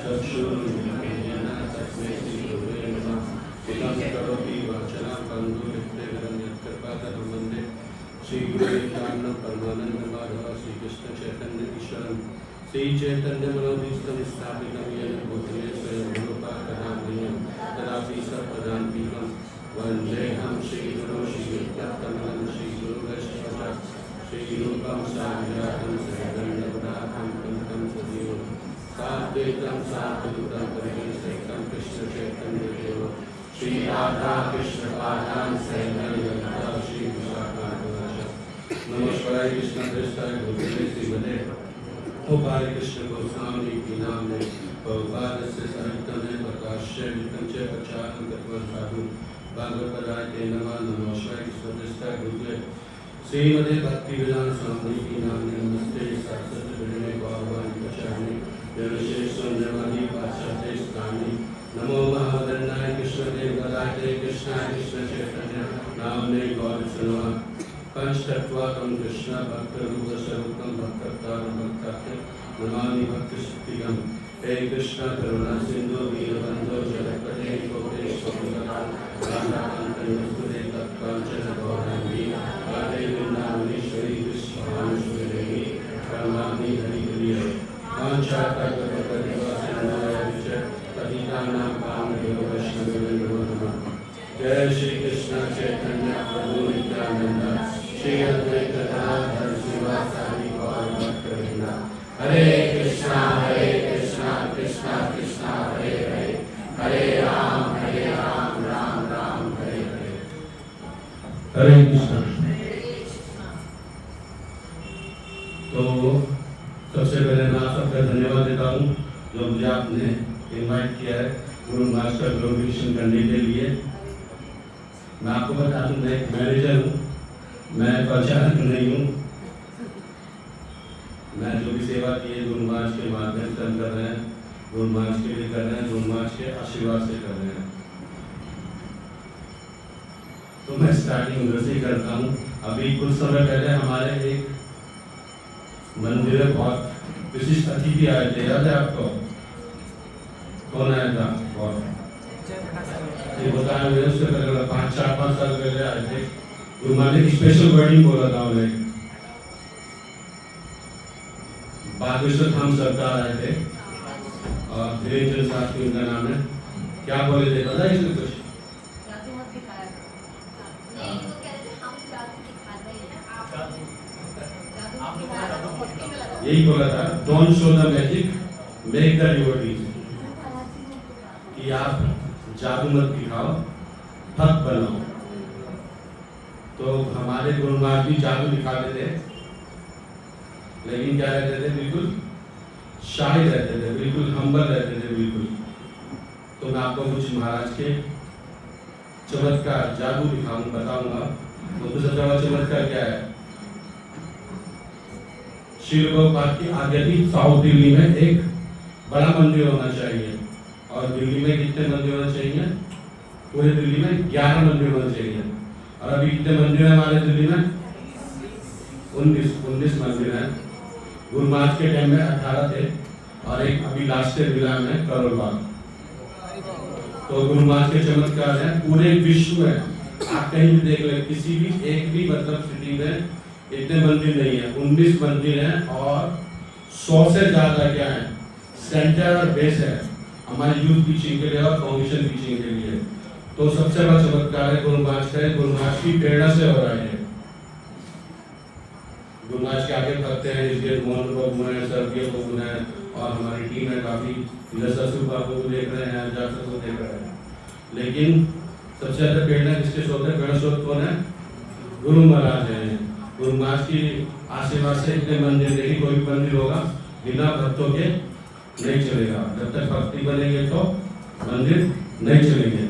चक्षुरुन्मिलितेन तस्मै श्रीगुरुवे नमः। इदं करोति वाचनं बन्धुमित्रेण यत्कृपातरं वन्दे श्रीगुरुवेदान्तं परमानन्दमाधव श्रीकृष्ण चैतन्य ईश्वरं श्रीचैतन्यमनोभीष्टं स्थापितं येन भूतले स्वयं रूपाकरामयं तदापि सत्पदान्तिकं वन्देऽहं श्रीगुरुं श्रीयुक्तकमलं श्रीगुरुवैष्णवं श्रीरूपं साग्रजातं सहगणरघुनाथं तं सजीव साद्वैतं साधुतं परिवेष्टितं कृष्ण चैतन्यदेवं श्री राधा कृष्ण पादान् सहगणललिता श्री विशाखान्वितांश्च नमस्कार कृष्ण कृष्णाय भूतले श्रीमते गोपाल कृष्ण गोस्वामी की नामने बहुपादस्य साहित्यमे प्रकाश्य विकं च प्रचारं कृत्वा साधु भागवतराय नमः। नमस्कार कृष्ण कृष्णाय भूतले श्रीमते भक्तिवेदांत स्वामी की नामने नमस्ते सरस्वती विद्यामहे गौरवाणी प्रचारिणे निर्विशेषशून्यवादी पाश्चात्य स्थानी नमो महावदन्नाय कृष्णदेवराय कृष्णाय कृष्ण चैतन्य नामने गौरचरणा पंचतत्वात्मक कृष्ण भक्त रूप स्वरूपम भक्तारं भक्ताख्य नमामि भक्तिशक्तिकं हे कृष्ण करुणा सिंधु दीनबंधो जगत्पते गोपेश राधाकांत नमस्ते तत्कांचन गौरांगी राधे वृंदावनेश्वरी कृष्णानुश्वरी प्रणमामि हरिप्रिय पतितानां पावनेभ्यो वैष्णवेभ्यो नमः। जय श्री कृष्ण चैतन्य प्रभु नित्यानंद श्री अद्वैत गदाधर श्रीवासादि गौर भक्तवृंद। हरे कृष्णा कृष्णा कृष्णा हरे हरे हरे राम राम राम हरे हरे। हरे कृष्ण। तो सबसे पहले मैं आप सबका धन्यवाद देता हूँ जो मुझे आपने इनवाइट किया है गुरु मास्टर ग्लोरिफिकेशन करने के लिए। मैं आपको बता दूं मैं एक मैनेजर हूँ, मैं प्रचारक नहीं हूँ। मैं जो भी सेवा की है गुरु महाराज के माध्यम से हम कर रहे हैं, गुरु महाराज के लिए कर रहे हैं, गुरु महाराज के आशीर्वाद से कर रहे हैं। तो मैं स्टार्टिंग उधर से ही करता हूँ। अभी कुछ समय पहले हमारे एक मंदिर में बहुत विशिष्ट अतिथि आए थे, याद है आपको? कौन आया था? बहुत ये बताया हुए उससे पहले 5 साल पहले आए थे। गुरु महाराज ने स्पेशल वर्डिंग बोला था उन्हें। बागेश्वर धाम सरकार आए थे और धीरेन्द्र शास्त्री उनका नाम है। क्या बोले थे पता है इसमें कुछ? यही बोला था, don't show the magic make the devotees, कि आप जादू मत दिखाओ भक्त बनाओ। तो हमारे गुरु महाराज भी जादू दिखाते थे, लेकिन क्या रहते थे? बिल्कुल शाही रहते थे, बिल्कुल हम्बल रहते थे, बिल्कुल। तो मैं आपको कुछ महाराज के चमत्कार जादू बताऊंगा। तो सबसे बड़ा चमत्कार क्या है? श्री प्रभुपाद की आज्ञा थी साउथ दिल्ली में एक बड़ा मंदिर होना चाहिए। और दिल्ली में कितने मंदिर होना चाहिए? पूरे दिल्ली में 11 मंदिर होना चाहिए। और अभी कितने मंदिर हैं हमारे दिल्ली में? 19 मंदिर हैं। गुरु महाराज के टाइम में 18 थे और एक अभी लास्ट मिला में करोल बाग। तो गुरु महाराज के चमत्कार हैं पूरे विश्व में। आप कहीं भी देख ले, किसी भी एक भी मतलब सिटी में इतने मंदिर नहीं है। 19 मंदिर हैं और 100 से ज्यादा क्या है सेंटर और बेस है हमारे यूथ टीचिंग के लिए और फाउंडेशन टीचिंग के लिए। तो सबसे बड़ा चमत्कार है गुरु महाराज का, गुरु महाराज की प्रेरणा से हो रहा है। गुरु महाराज के आगे करते हैं इसके मोहन बाबू हैं, सरबिया बाबू हैं और हमारी टीम है काफी, ससुर बाबू को देख रहे हैं, जासर को देख रहे हैं। लेकिन सबसे ज्यादा प्रेरणा किसके स्रोत है? प्रेरणा स्रोत कौन है? गुरु महाराज है। गुरु महाराज की आशीर्वाद से इतने मंदिर, देखिए कोई भी मंदिर होगा बिना भक्तों के नहीं चलेगा। जब तक भक्ति बनेंगे तो मंदिर नहीं चलेंगे।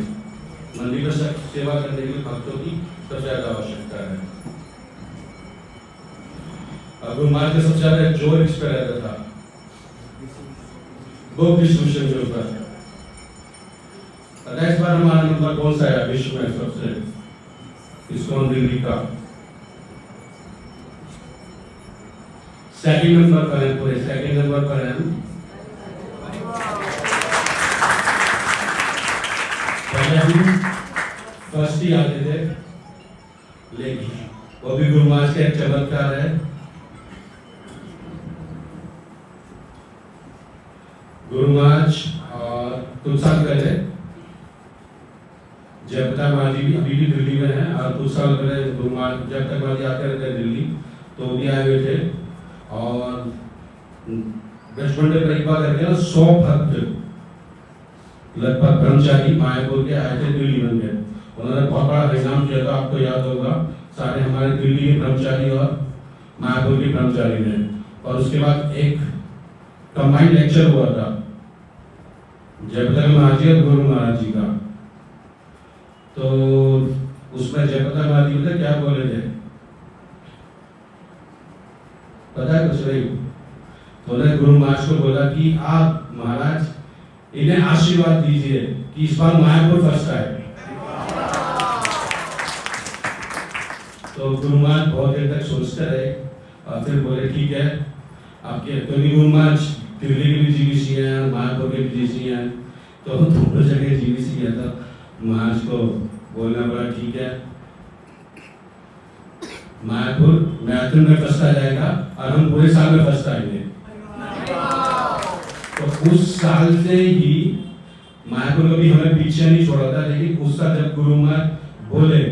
मंदिर में सेवा करने के लिए भक्तों की सबसे ज्यादा आवश्यकता है। अब गुरु महाराज का सबसे ज्यादा जोर इस पर रहता था, बुक डिस्ट्रीब्यूशन के ऊपर। इस बार हमारा नंबर कौन सा है विश्व में सबसे? इस्कॉन दिल्ली का सेकंड नंबर पर है, पूरे सेकंड नंबर पर है। भी फर्स्ट ही आते थे, लेकिन वो भी गुरु महाराज का एक चमत्कार है। गुरु महाराज और कुछ साल पहले जयप्रताप महाराज भी अभी भी दिल्ली में है, और कुछ साल पहले गुरु महाराज जयप्रताप महाराज आते रहते दिल्ली, तो भी आए हुए थे। और ब्रजमंडल परिक्रमा करके 100 भक्त लगभग ब्रह्मचारी मायापुर के आए थे दिल्ली मंदिर। उन्होंने बहुत बड़ा एग्जाम किया था, आपको याद होगा, सारे हमारे दिल्ली के ब्रह्मचारी और मायापुर के ब्रह्मचारी ने। और उसके बाद एक कंबाइंड लेक्चर हुआ था जयप्रताप महाराज जी और गुरु महाराज जी का। तो उसमें जयप्रताप महाराज जी क्या बोले थे पता है? कुछ नहीं। तो उन्होंने गुरु महाराज को बोला कि आप महाराज इन्हें आशीर्वाद दीजिए कि इस बार मायापुर फर्स्ट आए। तो गुरु महाराज बहुत देर तक सोचते रहे और फिर बोले ठीक है आपके, क्योंकि गुरु महाराज दिल्ली के भी जीवीसी हैं, मायापुर के भी जीवीसी हैं, तो दोनों जगह जीवीसी किया था। महाराज को बोलना पड़ा ठीक है मायापुर मैराथन में फर्स्ट आ जाएगा और हम पूरे साल में फर्स्ट आएंगे। तो उस साल से ही मायापुर कभी हमें पीछे नहीं छोड़ा था, लेकिन उस साल जब गुरु महाराज बोले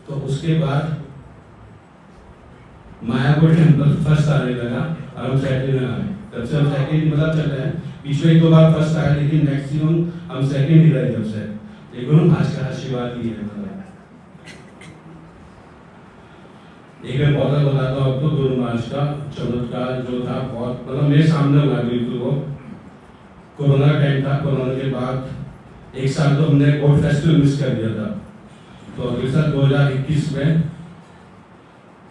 तो उसके बाद मायापुर के अंदर फर्स्ट आने लगा और हम सेकंड में आए। तब से हम सेकंड मतलब चल रहे हैं, बीच में एक दो बार फर्स्ट आए, लेकिन मैक्सिमम हम सेकंड ही रहे जब से। ये गुरु महाराज का आशीर्वाद ही है। एक मैं बहुत बताता हूँ आपको गुरु महाराज का चमत्कार जो था, बहुत मतलब मेरे सामने हुआ बिल्कुल। वो कोरोना टाइम था, कोरोना के बाद एक साल तो हमने कोर्ट फेस्टिवल मिस कर दिया था। तो अगले साल 2021 में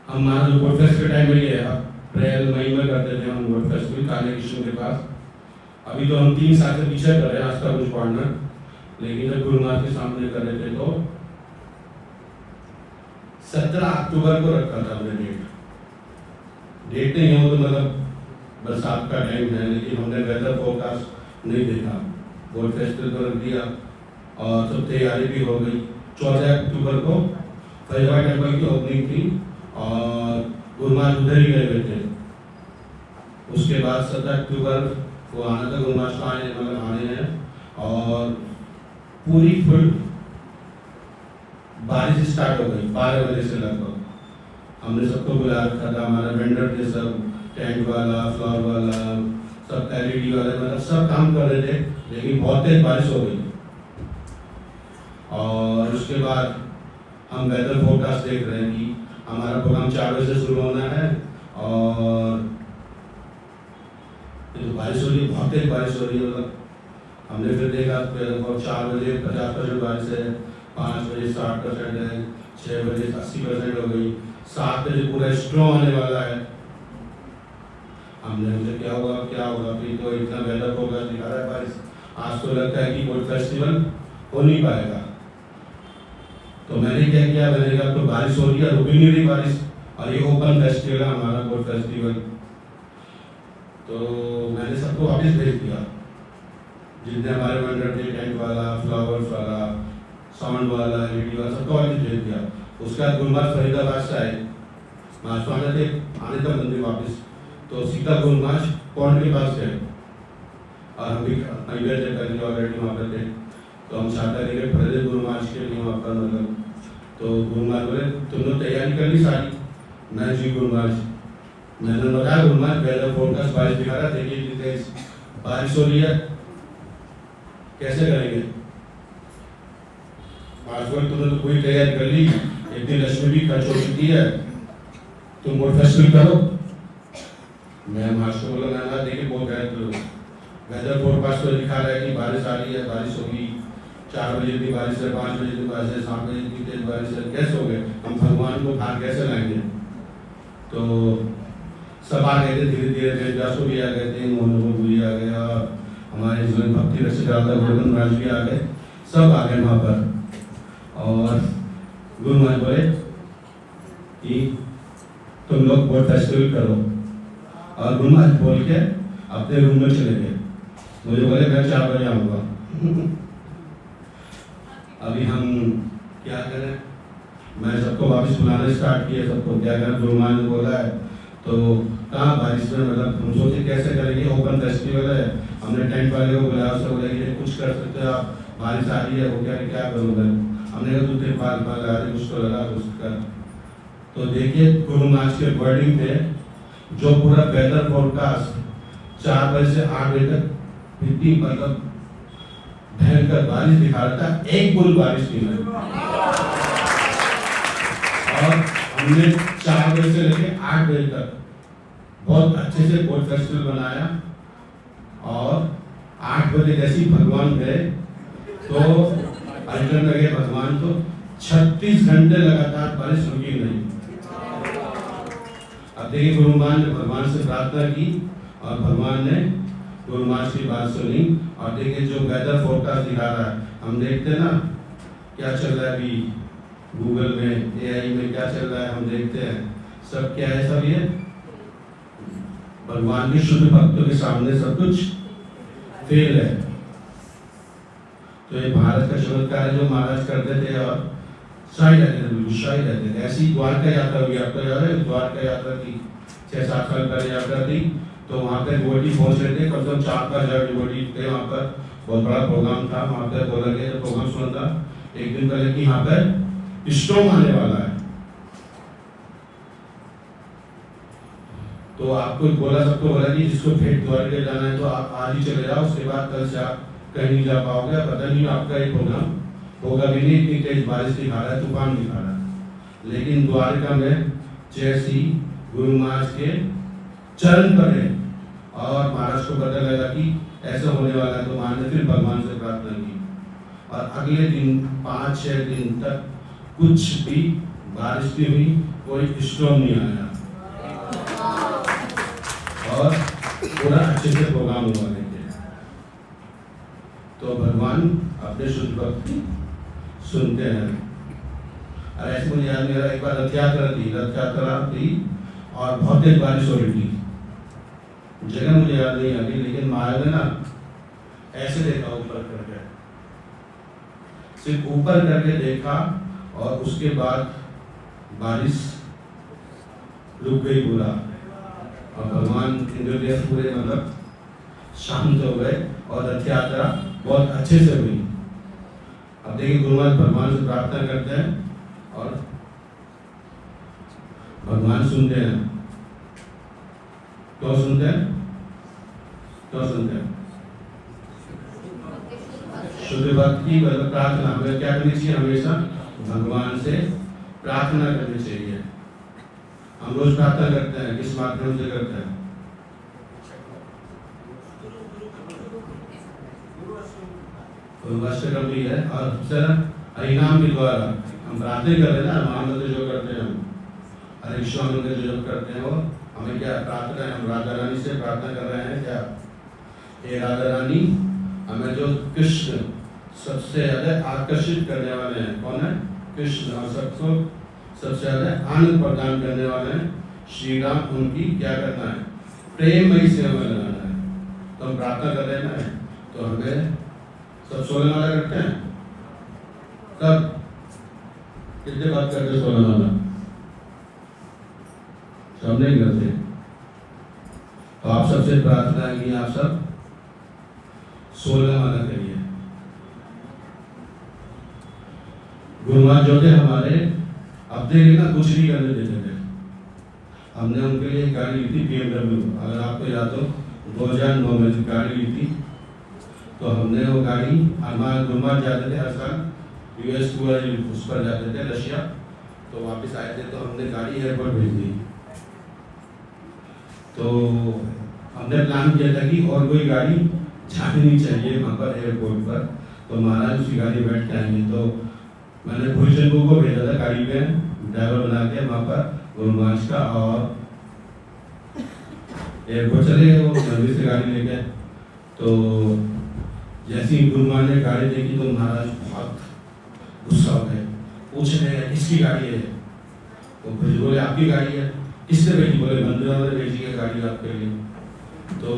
हमारा जो कोर्ट फेस्टिवल टाइम में ये अप्रैल मई में करते थे हम कोर्ट फेस्टिवल काले कृष्ण के पास। अभी तो हम 3 साल से पीछे कर रहे हैं, आज का कुछ पार्टनर, लेकिन जब गुरु महाराज के सामने कर रहे थे तो 17 अक्टूबर को रखा था हमने डेट नहीं हो तो मतलब बरसात का टाइम है, लेकिन हमने वेदर फोरकास्ट नहीं देखा, कोर्ट फेस्टिवल को रख दिया और सब तैयारी भी हो गई। 14 अक्टूबर को फरीदाबाद टेम्पल की ओपनिंग थी और गुरु महाराज उधर ही गए हुए थे। उसके बाद 17 अक्टूबर को आना था, गुरु महाराज आने मतलब आने हैं, और पूरी फुल बारिश स्टार्ट हो गई 12 बजे से लगभग। हमने सबको बुला रखा था, हमारा वेंडर थे सब, टेंट वाला, फ्लावर वाला, सब एलईडी वाले, मतलब सब काम कर रहे थे, लेकिन बहुत तेज बारिश हो गई। और उसके बाद हम वेदर फोरकास्ट देख रहे हैं कि हमारा प्रोग्राम 4 बजे से शुरू होना है और तो बारिश हो रही है, बहुत तेज बारिश हो रही है। मतलब हमने फिर देखा 4 बजे 50% बारिश है, 5 बजे 60% है, 6 बजे 80% हो गई, 7 बजे पूरा स्ट्रॉ आने वाला है। हमने मुझे क्या होगा, फिर तो इतना वेदर फोरकास्ट दिखा रहा है बारिश, आज तो लगता है कि कोई फेस्टिवल हो नहीं पाएगा। तो मैंने क्या किया, मैंने कहा तो बारिश हो रही है, रुक नहीं रही बारिश, और ये ओपन फेस्टिवल है हमारा कोर्ट फेस्टिवल। तो मैंने सबको वापस भेज दिया, जितने हमारे वेंडर थे, टेंट वाला, फ्लावर्स वाला, साउंड वाला, एलईडी वाला, सबको वापस भेज दिया। उसके बाद गुरु महाराज फरीदाबाद से आए, महाराज आने थे, आने था मंदिर वापस, तो सीधा गुरु महाराज पॉइंट के पास गए और हम भी थे ऑलरेडी वहाँ पर थे। तो हम चाहते थे कि पहले गुरु महाराज के लिए वहाँ पर मतलब, तो गुरु महाराज बोले तुम लोग तैयारी कर ली सारी? मैं जी गुरु महाराज, मैंने बताया गुरु महाराज वेदर फोरकास्ट बारिश दिखा रहा, देखिए बारिश हो रही है, कैसे करेंगे? आज बोले तुमने तो पूरी तैयारी कर ली, एक दिन लक्ष्मी भी खर्च हो चुकी है, तुम कोर्ट फेस्टिवल करो। मैं महाराज को बोला मैं देखिए बहुत गलत, वेदर फोरकास्ट तो दिखा रहा है कि बारिश आ रही है, बारिश होगी, 4 बजे की बारिश है, 5 बजे की बारिश है, 7 बजे की तेज बारिश है, कैसे हो गए? हम भगवान को बाहर कैसे लाएंगे? तो सब आ गए थे धीरे धीरे, देवदासो भी आ गए थे, मोहन भी आ गया, हमारे जीवन भक्ति रसिक गोवर्धन महाराज भी आ गए, सब आ गए वहाँ पर। और गुरु महाराज बोले कि तुम लोग कोर्ट फेस्टिवल करो, और गुरु महाराज बोल के अपने रूम में चले गए। मुझे बोले मैं 4 बजे आऊँगा। अभी हम क्या करें, मैं सबको वापस बुलाना स्टार्ट किया, सबको क्या करें, गुरुमान ने बोला है तो कहाँ बारिश में, मतलब हम सोचे कैसे करेंगे, ओपन फेस्टिवल है, हमने टेंट वाले को बुलाया, उससे बोला कि कुछ कर सकते हो आप, बारिश आ रही है, वो क्या करूँगा, हमने कहा दूसरे पाल आ रहे कुछ तो लगा कुछ कर। तो देखिए गुरु महाराज के वर्डिंग पे जो पूरा वेदर फोरकास्ट 4 बजे से 8 बजे तक इतनी मतलब भयंकर बारिश दिखा रहा था, एक बुल बारिश नहीं हुई। और हमने 4 बजे से लेकर 8 बजे तक बहुत अच्छे से बोट फेस्टिवल बनाया, और 8 बजे जैसे ही भगवान गए तो अल्टर में गए भगवान, तो 36 घंटे लगातार बारिश रुकी नहीं। अब देखिए गुरुमान ने भगवान से प्रार्थना की और भगवान ने गुरुमान की बात सुनी, और देखिए जो वेदर फोरकास्ट दिखा रहा है, हम देखते हैं ना क्या चल रहा है अभी गूगल में, एआई में क्या चल रहा है, हम देखते हैं सब क्या है, सब ये भगवान के शुद्ध भक्तों के सामने सब कुछ फेल है। तो ये भारत का चमत्कार है जो महाराज करते थे, और शाही रहते थे, बिल्कुल शाही रहते थे। ऐसी द्वारका यात्रा हुई, आपको याद है द्वारका यात्रा की 6-7 साल पहले यात्रा थी, तो वहाँ पे डिवोटी पहुँच रहे थे, कम से कम 4-5 हज़ार डिवोटी थे वहाँ पर, बहुत बड़ा प्रोग्राम था वहाँ पे। बोला गया जब प्रोग्राम सुना था एक दिन पहले कि यहाँ पे स्टॉर्म आने वाला है, तो आपको बोला, सबको बोला कि जिसको फिर द्वारका जाना है तो आप आज ही चले जाओ, उसके बाद कल से आप कहीं नहीं जा पाओगे, पता नहीं आपका ये प्रोग्राम होगा भी नहीं, इतनी तेज बारिश दिखा रहा है, तूफान दिखा रहा है। लेकिन द्वारका में जैसी गुरु महाराज के चरण पड़े और महाराज को पता लगा कि ऐसा होने वाला है, तो महाराज ने फिर भगवान से प्रार्थना की, और अगले दिन 5-6 दिन तक कुछ भी बारिश नहीं हुई, कोई स्टॉर्म नहीं आया, और पूरा अच्छे से प्रोग्राम हुआ। तो भगवान अपने शुद्ध भक्त की सुनते हैं। और ऐसे मुझे याद मेरा एक बार रथ यात्रा थी और बहुत तेज बारिश हो रही थी, जगह मुझे याद नहीं आ रही, लेकिन महाराज ने ना ऐसे देखा ऊपर करके, सिर्फ ऊपर करके देखा, और उसके बाद बारिश रुक गई पूरा, और भगवान इंद्रदेव पूरे मतलब शांत हो गए, और रथ यात्रा बहुत अच्छे से हुई। अब देखिए गुरु महाराज भगवान से प्रार्थना करते हैं और भगवान सुनते हैं। क्यों सुनते हैं? क्यों सुनते हैं? शुद्ध भक्त की प्रार्थना हमें क्या करनी चाहिए, हमेशा भगवान से प्रार्थना करनी चाहिए। हम रोज प्रार्थना करते हैं, किस माध्यम से करते हैं? अष्टकम भी है, और हरिनाम के द्वारा हम प्रार्थना कर रहे हैं ना, महामंत्र जो करते हैं हम, हरे कृष्ण मंत्र जो करते हैं, वो हमें क्या प्रार्थना है, हम राधा रानी से प्रार्थना कर रहे हैं क्या, हे राधा रानी हमें जो कृष्ण सबसे ज्यादा आकर्षित करने वाले हैं, कौन है? कृष्ण, और सबको सबसे ज्यादा आनंद प्रदान करने वाले हैं श्री राम, उनकी क्या करना है, प्रेममयी सेवा में लगाना है। तो हम प्रार्थना कर रहे हैं ना, तो हमें सब 16 माला करते हैं, सब कितने बात करते हैं 16 माला? सब नहीं करते। तो आप सबसे प्रार्थना है कि आप सब 16 माला करिए। गुरु महाराज जो थे हमारे, अपने लिए ना कुछ नहीं करने देते थे। हमने उनके लिए गाड़ी ली थी BMW, अगर आपको याद हो 2009 में जो गाड़ी ली थी, तो हमने वो गाड़ी, हमारे गुरु महाराज जाते थे हर साल US टूर उस पर जाते थे रशिया, तो वापस आए थे, तो हमने गाड़ी एयरपोर्ट भेज दी। तो हमने प्लान किया था कि और कोई गाड़ी जानी नहीं चाहिए वहाँ पर एयरपोर्ट पर, तो महाराज उसी गाड़ी में बैठ के आएंगे। तो मैंने भूषण को भेजा था गाड़ी में ड्राइवर बना के वहाँ पर गुरु महाराज का, और एयरपोर्ट चले गए वो जल्दी से गाड़ी लेके। तो जैसे ही गुरु महाराज ने गाड़ी देखी तो महाराज बहुत गुस्सा हो गए, पूछ रहे हैं किसकी गाड़ी है, तो फिर बोले आपकी गाड़ी है। किसने भेजी? बोले मंदिरों ने भेजी है गाड़ी आपके लिए। तो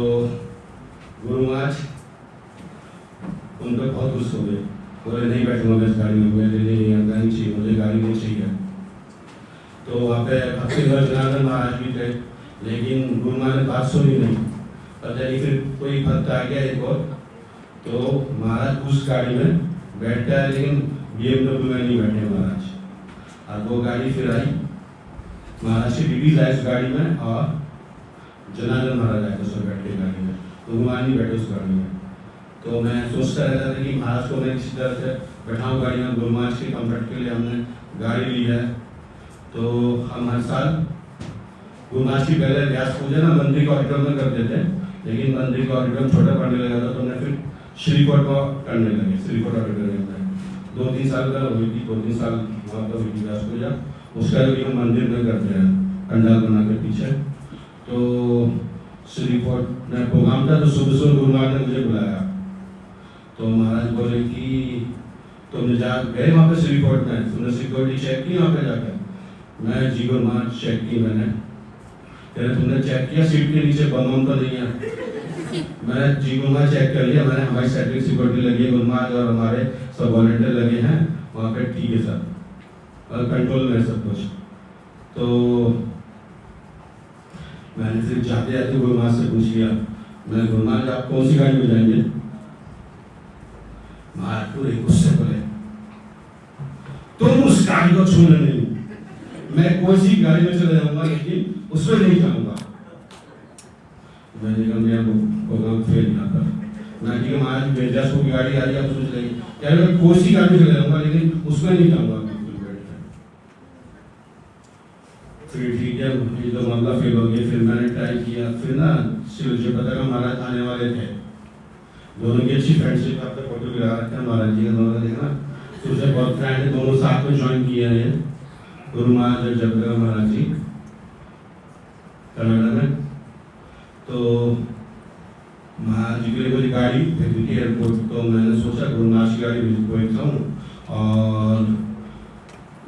गुरु महाराज उन पर बहुत गुस्सा हो गए, बोले नहीं बैठूंगा मैं इस गाड़ी में, मुझे नहीं चाहिए, मुझे गाड़ी नहीं चाहिए। तो वहाँ पे भक्ति जनार्दन महाराज भी थे, लेकिन गुरु महाराज ने बात सुनी नहीं। पता नहीं फिर कोई भक्त आ गया एक और, तो महाराज उस गाड़ी में बैठ गया, लेकिन BMW में नहीं बैठे महाराज। और वो गाड़ी फिर आई, महाराज की बीबी आई उस गाड़ी में, और जनार्दन महाराज आए उसमें बैठ के गाड़ी में, तो गुरु महाराज नहीं बैठे उस गाड़ी में। तो मैं सोचता रहता था कि महाराज को मैं किसी तरह से बैठाऊँ गाड़ी में, गुरु महाराज के कम्फर्ट के लिए हमने गाड़ी ली है। तो हम हर साल गुरु महाराज की पहले व्यास पूजा ना मंदिर के ऑडिटोरियम में करते थे, लेकिन मंदिर का ऑडिटोरियम छोटा पड़ने लगा था, तो हमने फिर श्रीकोट को करने लगे, श्रीकोट ऑडिटोरियम में 2-3 साल का हुई थी, 2-3 साल वहाँ पर हुई थी व्यास पूजा। उसका भी हम मंदिर में करते हैं पंडाल बना के पीछे। तो श्रीकोट में प्रोग्राम था, तो सुबह सुबह गुरु महाराज ने मुझे बुलाया, तो महाराज बोले कि तुमने जा गए वहाँ पे श्रीकोट में, तुमने सिक्योरिटी चेक की वहाँ पे जाकर? मैं जी गुरु महाराज चेक की मैंने। फिर तुमने चेक किया सीट के नीचे बम तो नहीं है? मैंने जी गुरु महाराज चेक कर लिया, मैंने हमारी सेक्रेटरी सिक्योरिटी लगी है, गुरु महाराज और हमारे सब वॉलंटियर लगे हैं वहाँ पे, ठीक है सर, और कंट्रोल में सब कुछ। तो मैंने फिर जाते जाते गुरु महाराज से पूछ लिया, मैं गुरु महाराज आप कौन सी गाड़ी में जाएंगे? महाराज पूरे गुस्से बोले, तुम उस गाड़ी को छूने नहीं, मैं कोई सी गाड़ी में चले जाऊंगा लेकिन उसमें नहीं जाऊंगा। मैंने कहा मेरा प्रोग्राम फेल ना कर, मैं ठीक है महाराज भेजा सो की गाड़ी आ रही है, आप सोच रही क्या मैं कोई सी गाड़ी में चले जाऊंगा लेकिन उसमें नहीं जाऊंगा बिल्कुल बैठ कर। फिर ठीक है, ये तो मामला फेल हो गया। फिर मैंने ट्राई किया, फिर ना जो पता का महाराज आने वाले थे, दोनों की अच्छी फ्रेंडशिप, आपका फोटो भी लगा रखा है महाराज जी का, दोनों का देखना, तो उसे बहुत फ्रेंड है, दोनों साथ में ज्वाइन किया है गुरु महाराज और जगदगा महाराज जी कनाडा में। तो महाराज जी के लिए मुझे गाड़ी भेजी थी एयरपोर्ट, तो मैंने सोचा गुरु महाराज की गाड़ी भेजता हूँ और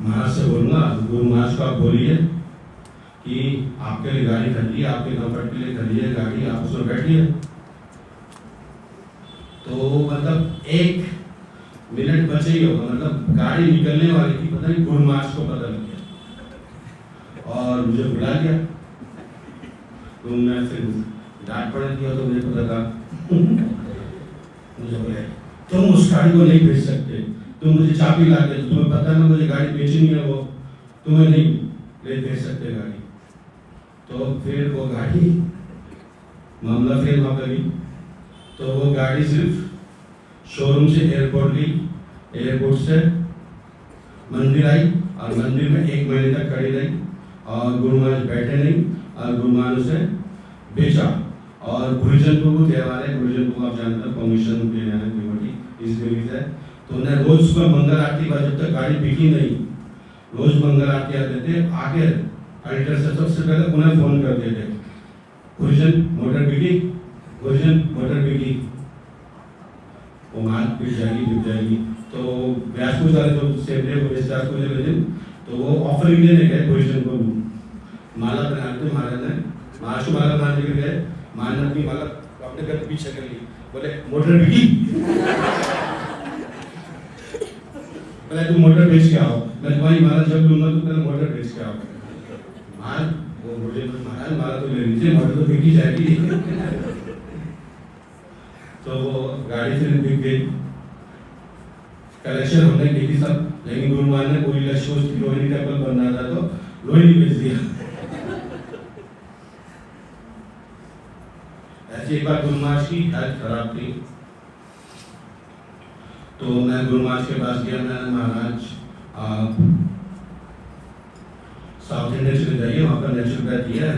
महाराज से बोलूँगा, गुरु महाराज को आप बोलिए कि आपके लिए गाड़ी खरीदी, आपके कंफर्ट के लिए खरीदी है गाड़ी, आप उसमें बैठिए। तो मतलब 1 मिनट बचे ही होगा, मतलब गाड़ी निकलने वाली थी, पता नहीं गुरु महाराज को पता लग गया और मुझे बुला लिया। तो मैं फिर डांट पड़ दिया, तो मुझे पता था मुझे बोले तुम उस गाड़ी को नहीं भेज सकते, तुम मुझे चाबी ला के, तुम्हें पता है मुझे गाड़ी बेचनी है, वो तुम्हें नहीं ले भेज सकते गाड़ी। तो फिर वो गाड़ी मामला फिर वहाँ पे गई, तो वो गाड़ी सिर्फ शोरूम से एयरपोर्ट गई, एयरपोर्ट से मंदिर आई और मंदिर में 1 महीने तक खड़ी रही और गुरु महाराज बैठे नहीं और गुरु महाराज से बेचा। और गुरुजन को त्यौहार है, गुरुजन को आप जानते हैं परमिशन के हैं डिवोटी इस देवी से, तो उन्हें रोज सुबह मंगल आरती बाद जब तक गाड़ी बिकी नहीं, रोज मंगल आरती आते थे, आके अल्टर से सबसे पहले उन्हें फोन करते थे, गुरुजन मोटर बिकी, गुरुजन मोटर बिकी, वो माल बिक जाएगी। तो व्यास पूजा तो सेपरेट हो व्यास पूजा के दिन, तो वो ऑफरिंग देने गए गुरुजन को, माला बनाते महाराज ने, महाराज को माला बनाने के गए, महाराज ने अपनी माला अपने घर के पीछे कर ली, बोले मोटर बिकी, बोले तुम मोटर बेच के आओ। मैं तुम्हारी माला जब लूंगा तो पहले मोटर बेच के आओ। महाराज वो बोले महाराज माला तो ले लीजिए, मोटर तो बिकी जाएगी। तो वो गाड़ी फिर बिक गई, कलेक्शन हमने की थी सब, लेकिन गुरु महाराज ने पूरी लक्ष्य उसकी रोहिणी टेम्पल बनना था तो रोहिणी बेच दिया। ऐसी एक बार गुरु महाराज की हेल्थ खराब थी, तो मैं गुरु महाराज के पास गया, मैंने महाराज आप साउथ इंडिया चले जाइए, वहाँ पर नेचुरोपैथी है,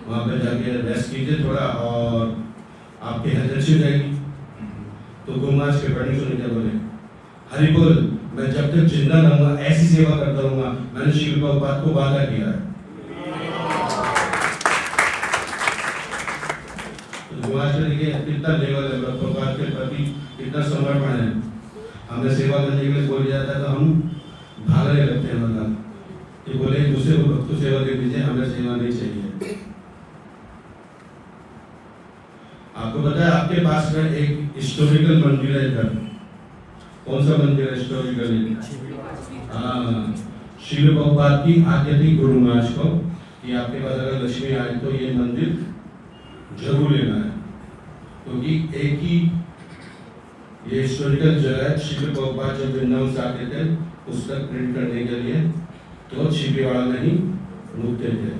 वहाँ पर जाके रेस्ट कीजिए थोड़ा और आपकी हेल्थ अच्छी हो जाएगी। तो गुरु महाराज के पढ़ने सुनी क्या बोले, हरि बोल, मैं जब तक जिंदा रहूंगा ऐसी सेवा करता रहूंगा। मैंने श्री प्रभुपाद को वादा किया है। कितना लेवल है प्रभुपाद के प्रति, कितना समर्पण है। हमें सेवा करने के लिए बोल जाता है तो हम भागने लगते हैं, मतलब कि बोले दूसरे को भक्त को सेवा दे दीजिए, हमें सेवा नहीं चाहिए। आपको पता है आपके पास में एक हिस्टोरिकल मंदिर है इधर, कौन सा मंदिर है हिस्टोरिकली? हाँ, शिव प्रभुपाद की आज्ञा थी गुरु महाराज को कि आपके पास अगर लक्ष्मी आए तो ये मंदिर जरूर लेना है, क्योंकि एक ही ये हिस्टोरिकल जगह है। शिव प्रभुपाद जब वृंदावन से आते थे पुस्तक प्रिंट करने के लिए तो छिपीवाड़ा में ही रुकते थे।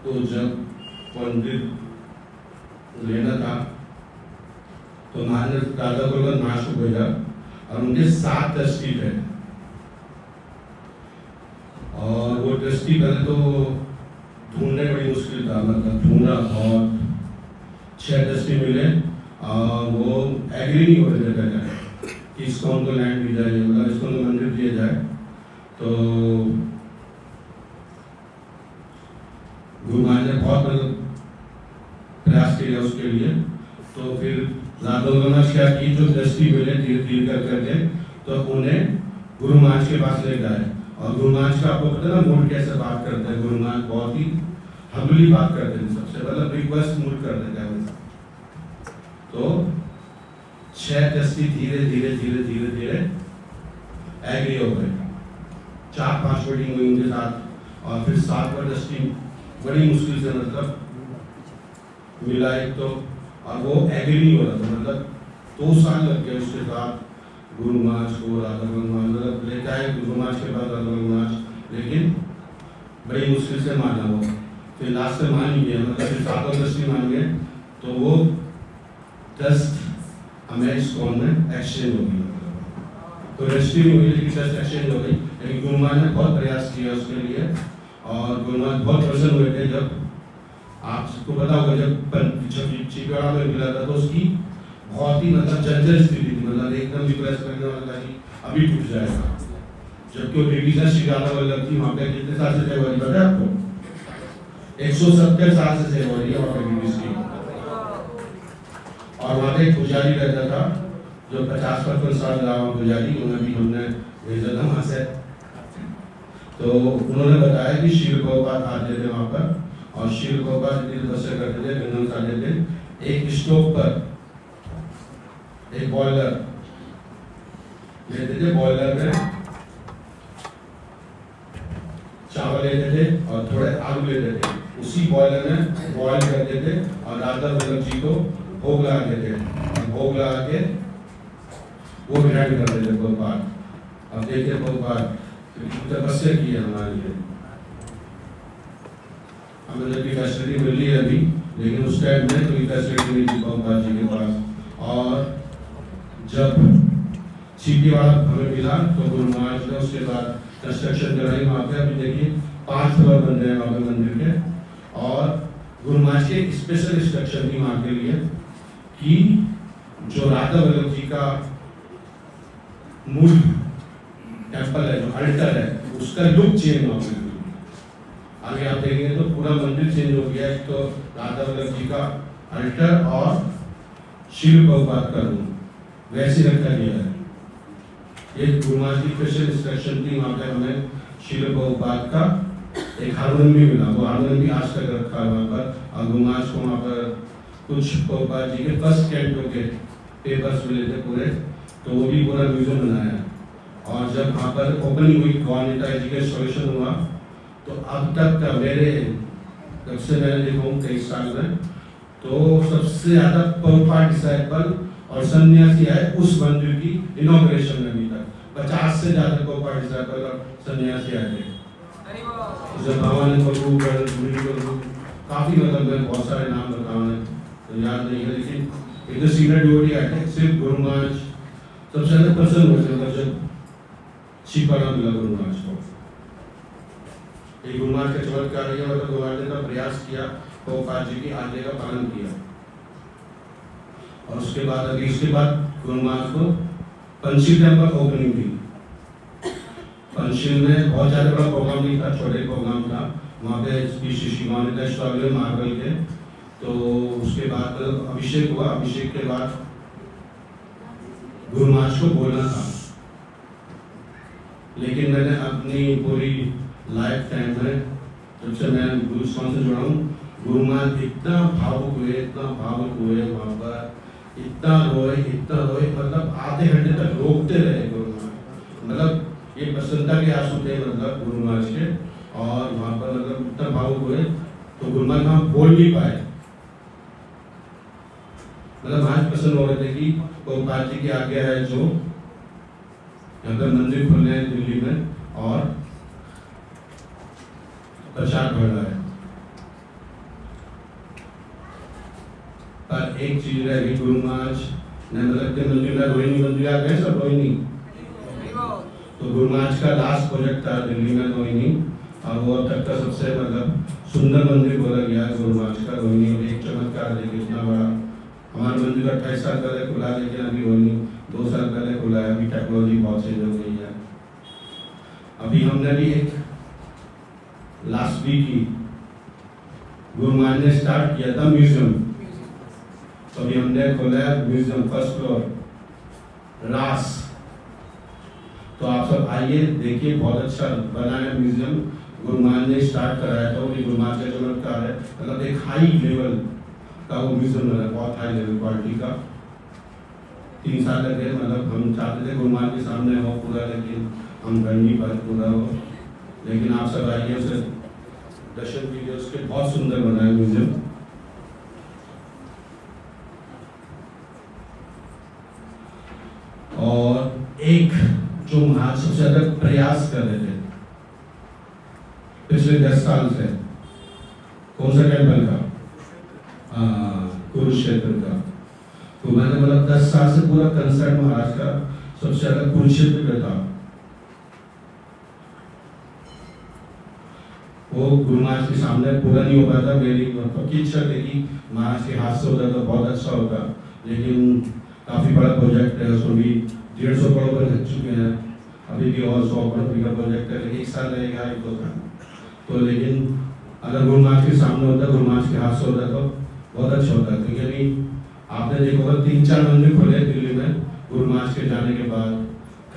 तो जब मंदिर लेना था तो महाराज दादा को नाश को भेजा और उनके 7 ट्रस्टी थे, और वो ट्रस्टी पहले तो ढूंढने बड़ी मुश्किल था, मतलब ढूंढा और 6 ट्रस्टी मिले और वो एग्री नहीं हो रहे थे कि इसको उनको लैंड दी जाए, मतलब इसको उनको मंदिर दिया जाए। तो गुरु महाराज ने बहुत मतलब प्रयास किया उसके लिए। तो फिर लादों क्या की, जो ट्रस्टी मिले धीरे धीरे कर करके तो उन्हें गुरु महाराज के पास ले गए। और गुरु महाराज का आपको पता ना मूड कैसे बात करते हैं, गुरु महाराज बहुत ही हम्बली बात करते हैं, सबसे मतलब रिक्वेस्ट मूड कर देते हैं। तो 6 ट्रस्टी धीरे धीरे धीरे धीरे धीरे एग्री हो गए, 4-5 मीटिंग हुई उनके साथ, और फिर 7वां ट्रस्टी बड़ी मुश्किल से मतलब मिला एक तो, और वो एग्री नहीं हो रहा था, मतलब 2 साल लग गए उसके साथ गुरु महाराज को, राधा मतलब लेके आए गुरु महाराज के पास राधा महाराज, लेकिन बड़ी मुश्किल से माना वो। फिर लास्ट में मान गया, मतलब फिर 7वां ट्रस्टी मान गए, तो वो ट्रस्ट हमें इस्कॉन में एक्सचेंज हो गई, तो रजिस्ट्री नहीं हुई लेकिन ट्रस्ट एक्सचेंज हो गई। लेकिन गुरु महाराज ने बहुत प्रयास किया उसके लिए, और गुरु महाराज बहुत प्रसन्न हुए थे जब, आप सबको पता होगा जब छिपीवाड़ा में मिला था तो उसकी बहुत ही मतलब जर्जर स्थिति थी, मतलब एकदम रिक्वेस्ट करने वाला कि अभी टूट जाएगा, जबकि वो डिवीजन शिकारा वाला थी। वहाँ पे कितने साल से सेवा हो रही है आपको? 170 साल से सेवा हो रही है वहाँ पे डिवीजन की। और वहाँ पे एक पुजारी रहता था जो 50-55 साल गाँव पुजारी, उन्हें भी हमने भेजा था वहाँ से। तो उन्होंने बताया कि शिव प्रभुपाद आते थे वहाँ पर, और शिव प्रभुपाद तपस्या करते थे, वृंदावन से आते थे। एक स्टोव पर एक बॉयलर लेते थे, बॉयलर में चावल लेते थे और थोड़े आलू लेते थे, उसी बॉयलर में बॉयल करते थे और राधा वल्लभ जी को भोग लगाते थे, और भोग लगा के वो ग्राइंड करते थे प्रभुपाद। अब देखिए प्रभुपाद तपस्या की है हमारे लिए, हमें जब फैसिलिटी मिल रही है अभी, लेकिन उस टाइम में कोई फैसिलिटी नहीं थी प्रभुपाद जी के पास। और जब छिपीवाड़ा हमें मिला तो गुरु महाराज ने उसके बाद कंस्ट्रक्शन कराई वहाँ पे। अभी देखिए 5 फ्लोर बन रहे हैं वहाँ पे मंदिर के, और गुरु महाराज की एक स्पेशल इंस्ट्रक्शन थी वहाँ के लिए कि जो राधा वल्लभ जी का मूल टेम्पल है, जो अल्टर है, उसका लुक चेंज हो गया। आगे आप देखेंगे तो पूरा मंदिर चेंज हो गया, एक तो राधा वल्लभ जी का अल्टर और शिव प्रभुपाद का रूम वैसे रखा गया है। ये गुरु महाराज की स्पेशल इंस्ट्रक्शन थी। वहाँ पे हमें शिव प्रभुपाद का एक हारमोनियम भी मिला, वो हारमोनियम भी आज तक रखा है वहाँ पर। और गुरु महाराज को वहाँ पर कुछ प्रभुपाद जी के फर्स्ट कैंटो के पेपर्स मिले थे पूरे, तो वो भी पूरा म्यूजियम बनाया है। और जब वहाँ पर ओपनिंग हुई, गवर्नमेंट जी का इंस्टॉलेशन हुआ, तो अब तक का मेरे जब से मैंने देखा हूँ 23 साल में, तो सबसे ज़्यादा प्रभुपाद डिसाइपल और सन्यासी है उस मंदिर की इनॉग्रेशन में। अभी तक 50 से ज़्यादा प्रभुपाद डिसाइपल और सन्यासी आए थे। जब भगवान प्रभु काफ़ी मतलब मैं बहुत सारे नाम बताऊँ तो याद नहीं है, लेकिन एक सीनियर डिवोटी आए थे, सिर्फ गुरु महाराज सबसे ज़्यादा प्रसन्न हुए थे मतलब जब छिपीवाड़ा मिला गुरु महाराज को। गुरु महाराज का चमत्कार है, मतलब गुरु महाराज ने प्रयास किया, प्रभुपाद जी की आज्ञा का पालन किया। और उसके बाद गुरु महाराज को पंचशील टेम्पल ओपनिंग थी। पंचशील में बहुत ज़्यादा बड़ा प्रोग्राम नहीं था, छोटे प्रोग्राम था। वहाँ पे श्री मार्बल के, तो उसके बाद अभिषेक हुआ। अभिषेक के बाद गुरु महाराज को बोलना था, लेकिन मैंने अपनी पूरी लाइफ टाइम में जब से मैं गुरु से जुड़ा हूँ, गुरु महाराज इतना भावुक हुए वहाँ पर इतना रोए, मतलब आधे घंटे तक रोकते रहे गुरु महाराज। मतलब ये प्रसन्नता के आंसू थे मतलब गुरु महाराज के, और वहाँ पर मतलब इतना भावुक हुए तो गुरु महाराज वहाँ बोल नहीं पाए। मतलब महाराज प्रसन्न हो रहे थे कि गोपाल जी की आज्ञा है जो यहाँ पर मंदिर खुलने हैं दिल्ली में और प्रचार बढ़ रहा है। पर एक चीज रह गई, गुरु महाराज ने मतलब के मंदिर में रोहिणी मंदिर आ गए सब रोहिणी, तो गुरु महाराज का लास्ट प्रोजेक्ट था दिल्ली में रोहिणी, और वो अब तक का सबसे मतलब सुंदर मंदिर बोला गया है गुरु महाराज का रोहिणी। और एक चमत्कार देखिए इतना बड़ा, हमारे मंदिर 28 साल पहले खुला, लेकिन अभी रोहिणी 2 साल पहले खुला है। अभी टेक्नोलॉजी बहुत चेंज हो गई है। अभी हमने भी एक लास्ट वीक ही गुरु महाराज ने स्टार्ट किया था म्यूजियम, तो अभी हमने खोला है म्यूजियम फर्स्ट फ्लोर रास। तो आप सब आइए देखिए, बहुत अच्छा बना है म्यूजियम, गुरु महाराज ने स्टार्ट कराया था। वो गुरु महाराज का चमत्कार है, मतलब एक हाई लेवल का वो म्यूजियम बना, बहुत हाई लेवल क्वालिटी का। 3 साल लगे, मतलब हम चाहते थे गुरु महाराज के सामने हो पूरा, लेकिन हम कर नहीं पाए पूरा हो। लेकिन आप सब आइए, उसे दर्शन कीजिए, उसके बहुत सुंदर बना है म्यूजियम। और एक जो महाराज सबसे ज्यादा प्रयास कर रहे थे पिछले 10 साल से, कौन सा टेम्पल का? कुरुक्षेत्र का। तो मैंने मतलब 10 साल से पूरा कंसर्न महाराज का सबसे ज्यादा कुरुक्षेत्र पे था। वो गुरु महाराज के सामने पूरा नहीं हो पाता। मेरी पक्की इच्छा थी कि महाराज के हाथ से होता तो बहुत अच्छा होता, लेकिन काफी बड़ा प्रोजेक्ट है, उसमें भी 150 करोड़ पर लग चुके हैं। अभी भी और 100 करोड़ का प्रोजेक्ट है, लेकिन 1 साल लगेगा एक तो लेकिन अगर गुरु महाराज के सामने होता, गुरु महाराज के हाथ से होता तो बहुत अच्छा होता। क्योंकि अभी आपने देखा होगा 3-4 मंदिर खुले दिल्ली में गुरु महाराज के जाने के बाद।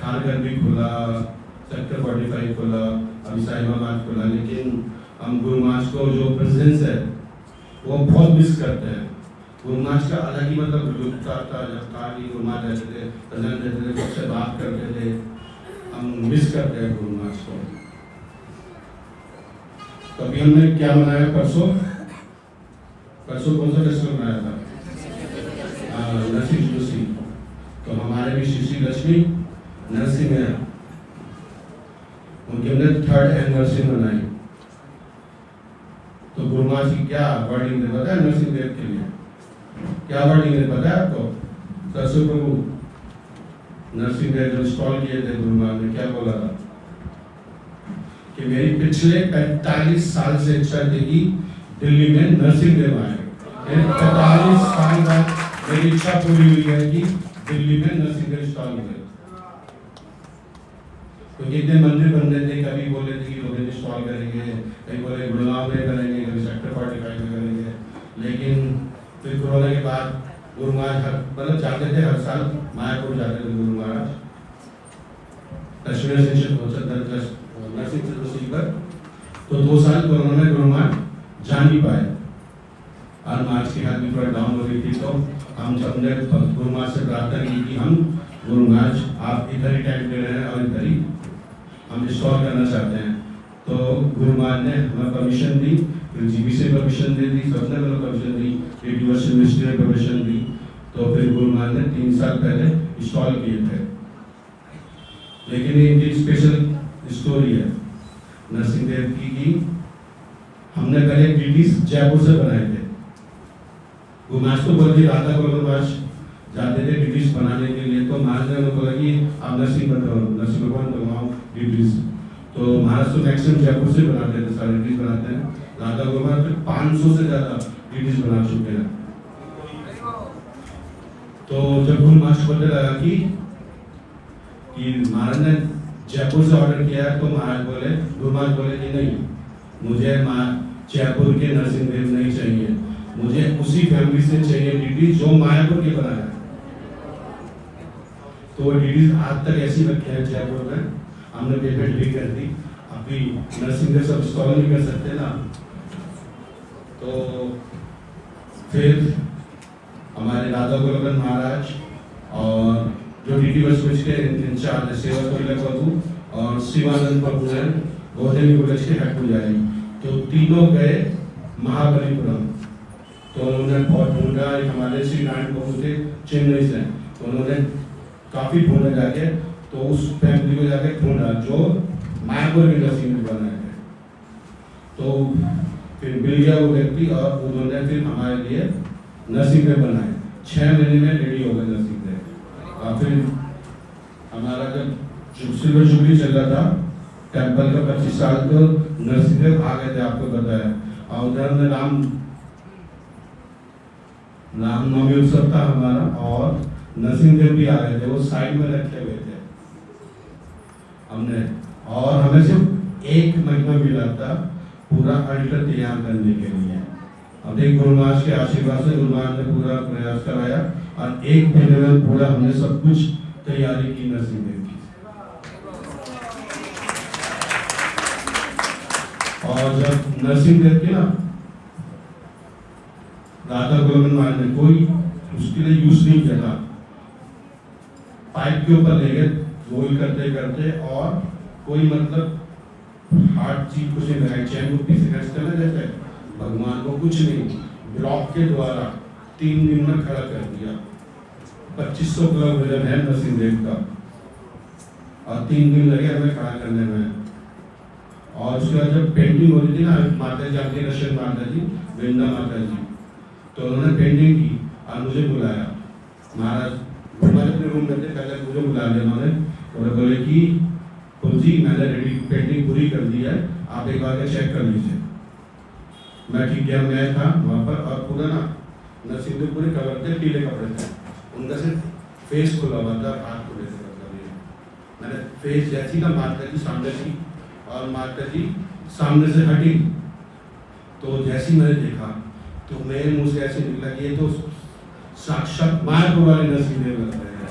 खानगढ़ भी खुला, सेक्टर 45 खुला, अभी साहिबाबाद खुला, लेकिन हम गुरु महाराज को जो प्रेजेंस है वो बहुत मिस करते हैं। गुरु महाराज का अलग ही मतलब लुत्फ था, जब था कि गुरु महाराज रहते थे, प्रेजेंट रहते थे, सबसे बात करते थे। हम मिस करते हैं गुरु महाराज को। तो अभी हमने क्या मनाया परसों कौन सा फेस्टिवल मनाया था? नरसिंह जोशी। तो हमारे भी श्री लक्ष्मी नरसिंह है, उनकी हमने 3rd एनिवर्सरी मनाई। तो गुरु महाराज की क्या वर्डिंग है पता है? नरसिंह देव के लिए क्या वर्डिंग है पता है आपको? सरस्वती प्रभु नरसिंह देव जो स्टॉल किए थे गुरु महाराज ने क्या बोला था कि मेरी पिछले 45 साल से इच्छा थी कि दिल्ली में नरसिंह देव आए। 45 साल बाद मेरी इच्छा पूरी हुई है कि दिल्ली में नरसिंह देव स्टॉल हुए। क्योंकि इतने मंदिर बन रहे थे, कभी बोले थे कि रोहिणी स्टॉल करेंगे, कभी बोले गुड़गांव में करेंगे, कभी सेक्टर 45 में करेंगे। लेकिन फिर कोरोना के बाद गुरु महाराज मतलब जाते थे, हर साल मायापुर जाते थे गुरु महाराज नरसिंह चतुर्थी पर। तो 2 साल कोरोना में गुरु महाराज जा नहीं पाए और महाराज की हालत भी थोड़ा डाउन हो गई थी। तो हम सबने गुरु महाराज से प्रार्थना की कि हम गुरु महाराज आप इधर ही टाइम दे रहे हैं और इधर ही हम इंस्टॉल करना चाहते हैं। तो गुरु महाराज ने हमें परमिशन दी, फिर जीबी से परमिशन दे दी, सबने मतलब परमिशन दी, यूनिवर्सिटी मिनिस्ट्री ने परमिशन दी। तो फिर गुरु महाराज ने 3 साल पहले इंस्टॉल किए थे। लेकिन इनकी स्पेशल स्टोरी है नरसिंह देव की हमने पहले डीडीज जयपुर से बनाए थे। वो महाराज को बोल दिया, राधा गोविंद महाराज जाते थे डीडीज बनाने के लिए। तो महाराज ने बोला कि आप नरसिंह भगवान बनवाओ डीडीज। तो महाराज तो मैक्सिमम जयपुर से बनाते थे, सारे डीडीज बनाते हैं। राधा गोविंद महाराज 500 से ज्यादा डीडीज बना चुके हैं। तो जब गुरु महाराज को लगा कि महाराज ने जयपुर से ऑर्डर किया है, तो महाराज बोले, गुरु महाराज बोले कि नहीं, मुझे जयपुर के नरसिंह देव नहीं चाहिए, मुझे उसी फैमिली से चाहिए डीडी जो मायापुर के बनाया। तो डीडी आज तक ऐसी रखे हैं जयपुर में, हमने पेमेंट भी कर दी। अभी नरसिंह देव सब इंस्टॉल नहीं कर सकते ना। तो फिर हमारे राधा गोलकन महाराज और जो डीटी बस के इंचार्ज है सेवा कोयला प्रभु और शिवानंद प्रभु हैं गोधनी कॉलेज के हेड पुजारी, तो तीनों गए महाबलीपुरम। तो उन्होंने बहुत ढूंढा, हमारे श्री नारायण प्रभु थे चेन्नई से, तो उन्होंने काफ़ी ढूंढा जाके, तो उस फैमिली को जाके ढूंढा जो मायापुर के नसीब में बनाए थे। तो फिर मिल गया वो व्यक्ति और उन्होंने फिर हमारे लिए नसीब में बनाए। 6 महीने में रेडी हो गए नसीब में। और फिर हमारा जब सिल्वर जुबली चल रहा था टेम्पल का 25 साल, तो नरसिंहदेव आ गए थे, आपको बताया। और उधर में रामनवमी उत्सव था हमारा और नरसिंहदेव भी आ गए थे, वो साइड में रखे हुए थे हमने। और हमें सिर्फ 1 महीना मिला था पूरा अल्टर तैयार करने के लिए। अब एक गुरु महाराज के आशीर्वाद से गुरु महाराज ने पूरा प्रयास कराया और 1 महीने में पूरा हमने सब कुछ तैयारी की नरसिंहदेव की। और जब नरसिंहदेव की ना राधा गोलकन महाराज ने कोई उसके लिए यूज नहीं किया था, पाइप के ऊपर ले गए रोल करते करते, और कोई मतलब हार्ड चीज कुछ नहीं लगाई, चैन कुप्पी से खर्च करना जैसे भगवान को कुछ नहीं, ब्लॉक के द्वारा 3 दिन में खड़ा कर दिया। 2500 किलो वजन है नरसिंहदेव का और 3 दिन लगे हमें खड़ा करने में। और उसके बाद जब पेंटिंग हो रही थी ना, माता जी आती रशियन माता जी वृंदा माता जी, तो उन्होंने पेंटिंग की और मुझे बुलाया। महाराज हमारे अपने रूम में थे, पहले मुझे बुला लिया उन्होंने और बोले कि जी मैंने रेडी पेंटिंग पूरी कर दी है, आप एक बार चेक कर लीजिए। मैं ठीक है, मैं था वहाँ पर और पूरा ना नरसिंहदेव पूरे कवर थे, पीले कपड़े थे, उनका सिर्फ फेस खुला हुआ था, हाथ खुले थे। मैंने फेस जैसी ना माता जी सामने थी और माता जी सामने से हटी, तो जैसी मैंने देखा तो मेरे मुंह से ऐसे निकला कि ये तो साक्षात मायापुर वाले नरसिंहदेव लग रहे हैं।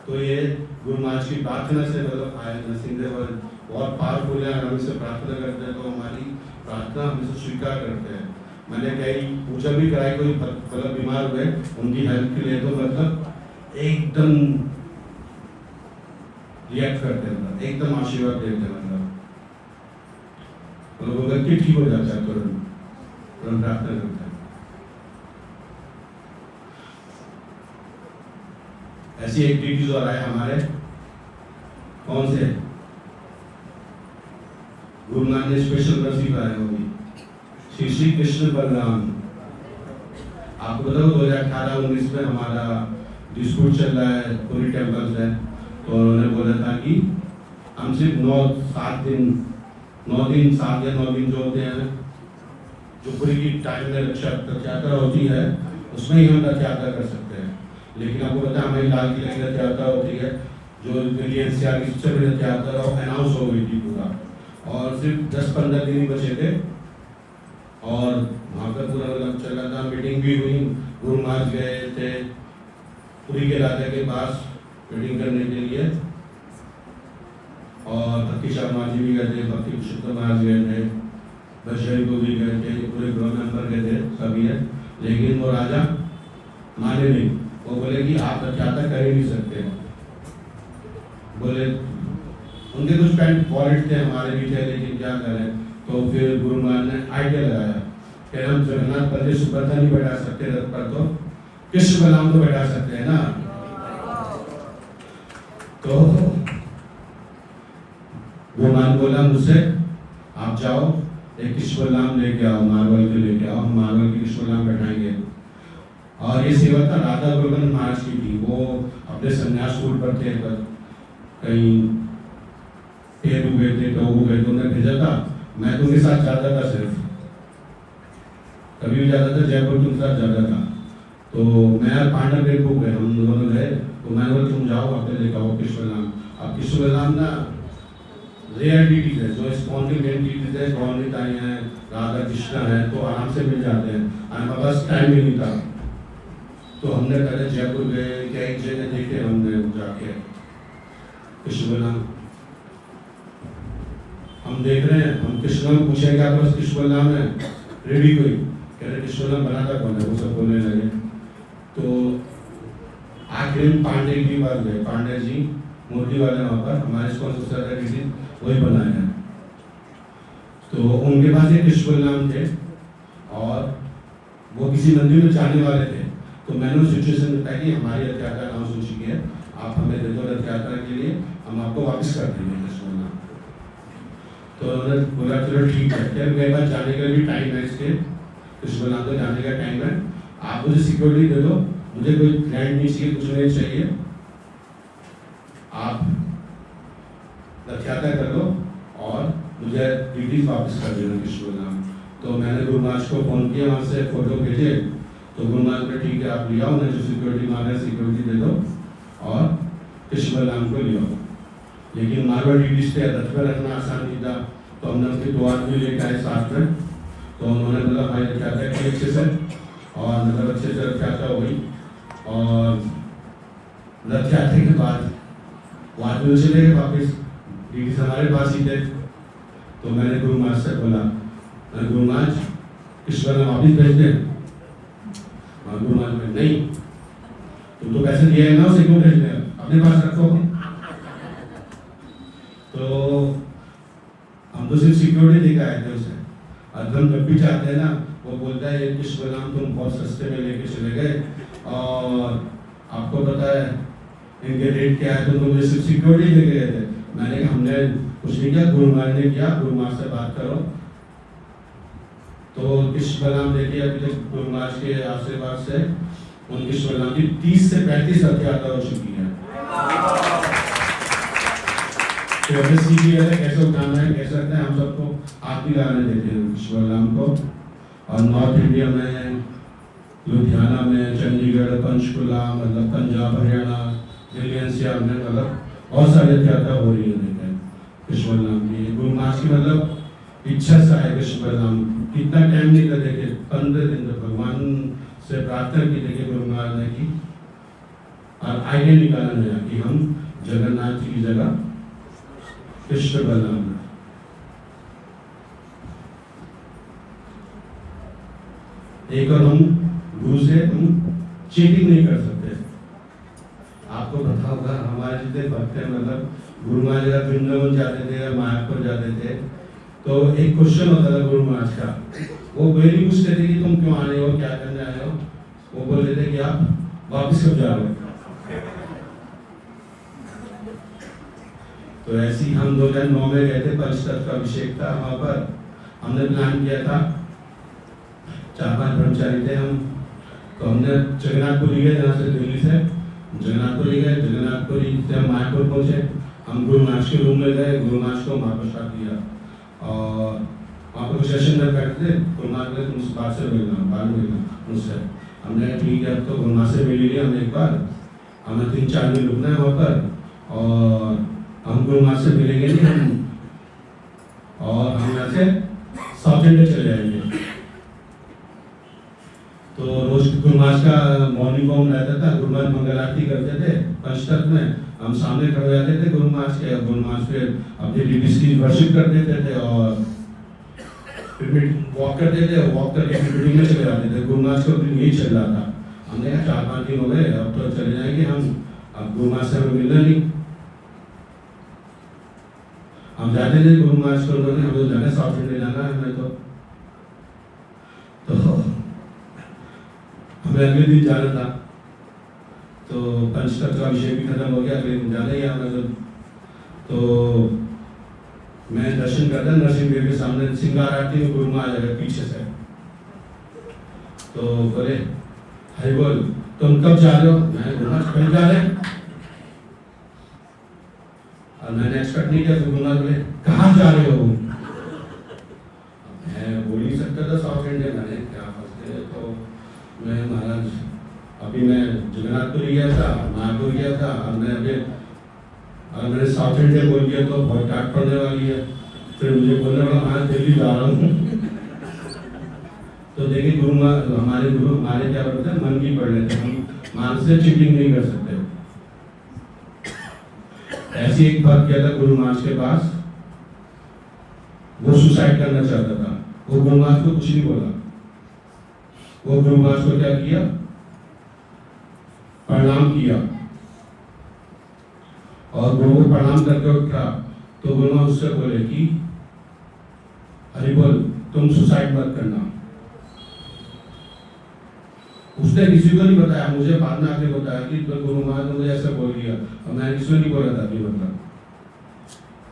तो ये गुरु महाराज की प्रार्थना से मतलब आए नरसिंहदेव बहुत पावरफुल है। हम इससे प्रार्थना करते हैं तो हमारी प्रार्थना हम इसे स्वीकार करते हैं। मैंने कई पूजा भी कराई, कोई मतलब बीमार हुए उनकी हेल्प के लिए, तो मतलब एकदम रिएक्ट करते हैं, एकदम आशीर्वाद देते हैं, मतलब कि ठीक हो जाता है तुरंत प्रार्थना करते हैं। ऐसी एक्टिविटीज और आए हमारे कौन से गुरु नानक ने स्पेशल नसीब आए होगी श्री श्री कृष्ण बलराम। आपको बताओ 2018-19 में हमारा डिस्प्यूट चल रहा है पूरी टेम्पल से, तो उन्होंने बोला था कि हम सिर्फ 9 दिन 7 या 9 दिन जो होते हैं, जो पूरी की टाइम में रथ यात्रा होती है उसमें ही हम रथ यात्रा कर सकते हैं। लेकिन आपको पता है हमारी लाल किले की रथ यात्रा होती है, जो दिल्ली एनसीआर की सबसे बड़ी रथ यात्रा अनाउंस हो गई थी पूरा, और सिर्फ 10-15 दिन ही बचे थे और वहाँ पर पूरा मतलब चल रहा था। मीटिंग भी हुई, गुरु महाराज गए थे पुरी के राजा के पास मीटिंग करने के लिए, और भक्ति शर्मा जी भी गए थे, भक्ति पुरुषोत्तम महाराज गए थे, बशरी को भी गए थे, पूरे गृह मेंबर गए थे सभी है। लेकिन वो राजा माने नहीं, वो बोले कि आप रथयात्रा कर ही नहीं सकते। बोले उनके कुछ पैंट वॉलेट थे, हमारे भी थे, लेकिन क्या करें। तो फिर गुरु महाराज ने आइडिया लगाया कि हम जगन्नाथ बलदेव सुभद्रा नहीं बैठा सकते रथ पर, तो कृष्ण बलराम तो बैठा सकते हैं ना। तो गुरु महाराज बोला मुझसे आप जाओ एक कृष्ण बलराम लेके आओ, मार्बल के लेके आओ, हम मार्बल के कृष्ण बलराम बैठाएंगे। और ये सेवा था राधा गोलकन महाराज की थी, वो अपने संन्यास रूट पर थे, कहीं पेरू गए थे, टोगू गए थे, उन्हें भेजा था। मैं तो उनके साथ जाता था, सिर्फ कभी भी जाता था, जयपुर के साथ जाता था। तो मैं और पांडव टेम्पो गए, हम दोनों गए, तो मैंने बोला तुम जाओ अपने लेकर आओ कृष्ण बलराम। अब कृष्ण बलराम ना रेयर डीटीज है, जो स्पॉन के मेन डीटीज है, गौरनित आई हैं, राधा कृष्ण है, तो आराम से मिल जाते हैं। हमारे पास टाइम ही नहीं था, तो हमने पहले जयपुर गए, कई जगह देखे हमने जाके कृष्ण बलराम। हम हम देख रहे हैं, हम कृष्ण नाम पूछेंगे आपके पास कृष्ण नाम है, रेडी कोई कह रहे कृष्ण नाम बनाता कौन है, वो सब बोलने लगे। तो आखिर में पांडे की बात गई, पांडे जी मूर्ति वाले वहाँ पर हमारे स्पॉन्सर किसी वही बनाए हैं। तो उनके पास एक कृष्ण नाम थे और वो किसी मंदिर में जाने वाले थे। तो मैंने उस सिचुएशन में बताया कि हमारी रथ यात्रा अनाउंस हो चुकी है, आप हमें दे दो रथ यात्रा के लिए, हम आपको वापस कर देंगे कृष्ण नाम। तो उन्होंने बोला चलो ठीक है, फिर मेरे पास जाने का भी टाइम है, इसके कृष्ण नाम को जाने का टाइम है, आप मुझे सिक्योरिटी दे दो, मुझे कोई लैंड नहीं चाहिए, कुछ नहीं चाहिए, आप रथ यात्रा कर लो और मुझे डिग्री वापस कर देना कृष्ण नाम। तो मैंने गुरु महाराज को फ़ोन किया, वहाँ से फोटो भेजे। तो गुरु महाराज ने ठीक है आप ले आओ, उन्हें जो सिक्योरिटी मांगा सिक्योरिटी दे दो और कृष्ण नाम को ले आओ। लेकिन मारवाड़ी डिश पे रथ पर रखना आसान नहीं था, तो हमने उसके 2 आदमी लेकर आए साथ में। तो उन्होंने बोला भाई रथ यात्रा की अच्छे से, और मतलब अच्छे से रथ यात्रा हो गई। और रथ यात्रा के बाद वो आदमी चले गए वापस, डीडी हमारे पास ही थे। तो मैंने गुरु महाराज से बोला, गुरु महाराज कृष्ण नाम वापिस भेज दें। गुरु महाराज में नहीं, तुम तो पैसे दिए है ना, उसे क्यों भेज दें, अपने पास रखो। तो हम तो सिर्फ सिक्योरिटी देकर आए थे उसे। अब हम जब भी जाते हैं ना, वो बोलता है ये कृष्ण नाम तुम बहुत सस्ते में लेके चले गए और आपको पता है इनके रेट क्या है, तो मुझे सिर्फ सिक्योरिटी दे गए थे। मैंने कहा हमने कुछ नहीं किया, गुरु महाराज ने किया, गुरु महाराज से बात करो। तो कृष्ण नाम देखिए अभी तक गुरु महाराज के आशीर्वाद से उन कृष्ण नाम की 30 से 35 रथ यात्रा हो चुकी है। तो कैसे उठाना है, कैसे रखना है, हम सबको आप ही गाने देते हैं कृष्ण नाम को। और नॉर्थ इंडिया में लुधियाना में, चंडीगढ़, पंचकुला, मतलब पंजाब, हरियाणा, दिल्ली एनसीआर में मतलब बहुत सारी रथ यात्रा हो रही है। देखें कृष्ण नाम की गुरु महाराज की मतलब इच्छा से आए कृष्ण नाम, कितना टाइम नहीं कर देखे, 15 दिन तक भगवान से प्रार्थना की देखिए गुरु महाराज ने की, और आगे निकाला गया कि हम जगन्नाथ जी की जगह कृष्ण बलराम। एक और हम गुरु से हम चीटिंग नहीं कर सकते। आपको पता होगा हमारे जितने भक्त हैं, मतलब गुरु महाराज जब वृंदावन जाते थे या मायापुर जाते थे, तो एक क्वेश्चन होता था गुरु महाराज का, वो पहले पूछते थे कि तुम क्यों आए हो, क्या करने आए हो। वो बोलते थे कि आप वापस कब जा रहे हो। तो ऐसे ही हम 2009 में गए थे, पंचतत्व का अभिषेक था वहाँ पर। हमने प्लान किया था, 4-5 ब्रह्मचारी थे हम, तो हमने जगन्नाथपुरी गए, जहाँ से दिल्ली से जगन्नाथपुरी गए, जगन्नाथपुरी से हम मायापुर पहुँचे। हम गुरु महाराज के रूम में गए, गुरु महाराज को वहाँ पर साथ दिया और वहाँ पर कुछ सेशन में बैठे थे। गुरु महाराज ने तुमसे बात से मिलना, बाद में मिलना मुझसे। हमने ठीक है, अब तो गुरु महाराज से मिल लिया हमने एक बार, हमें 3-4 दिन रुकना है वहाँ पर, और हम गुरु महाराज से मिलेंगे नहीं हम, और हम यहाँ से साउथ इंडिया चले जाएंगे। तो रोज गुरु महाराज का मॉर्निंग वॉक रहता था, गुरु महाराज मंगल आरती करते थे पंचतत्व में, हम सामने खड़े हो जाते थे गुरु महाराज के, गुरु महाराज पे अपनी डिटीज की वर्शिप कर देते थे और फिर वॉक करते थे, वॉक करके मीटिंग में चले जाते थे। गुरु महाराज को यही चल रहा था। हमने कहा 4-5 दिन हो गए, अब तो चले जाएंगे हम, अब गुरु महाराज से हमें मिलना नहीं। हम जाते थे गुरु महाराज को, उन्होंने हमें तो जाना साउथ इंडिया जाना है हमें, तो हमें अगले दिन जाना था। तो पंचतत्व का अभिषेक भी खत्म हो गया, अगले दिन जाना ही हमें। तो मैं दर्शन करता नरसिंह देव के सामने, सिंगार आरती में गुरु महाराज आ गए पीछे से। तो बोले हरि बोल, तुम कब जा रहे हो। मैं गुरु महाराज कल जा रहे हैं, और मैंने एक्सपेक्ट नहीं किया। तो गुरु महाराज बोले कहाँ जा रहे हो। मैं बोल नहीं सकता था साउथ इंडिया, मैंने क्या फंसते। तो मैं महाराज अभी मैं जगन्नाथपुरी गया था, मायापुर गया था, और मैं अभी अगर मैंने साउथ इंडिया बोल दिया तो बहुत डांट पड़ने वाली है। फिर मुझे बोलने वाला मैं दिल्ली जा रहा हूँ। तो देखिए हमारे गुरु हमारे क्या बोलते हैं, मन की पढ़ लेते हैं, हम मान से चीटिंग नहीं कर सकते। ऐसी एक बात किया था गुरु महाराज के पास, सुसाइड करना चाहता था, वो गुरु महाराज को कुछ नहीं बोला। वो गुरु महाराज को क्या किया, प्रणाम किया, और गुरु को प्रणाम करके उठा तो गुरु महाराज उससे बोले कि हरि बोल, तुम सुसाइड मत करना। उसने किसी को नहीं बताया, मुझे बाद में आके बताया कि तो गुरु महाराज ने मुझे ऐसा बोल दिया, और मैंने किसी को नहीं बोला था कि मतलब।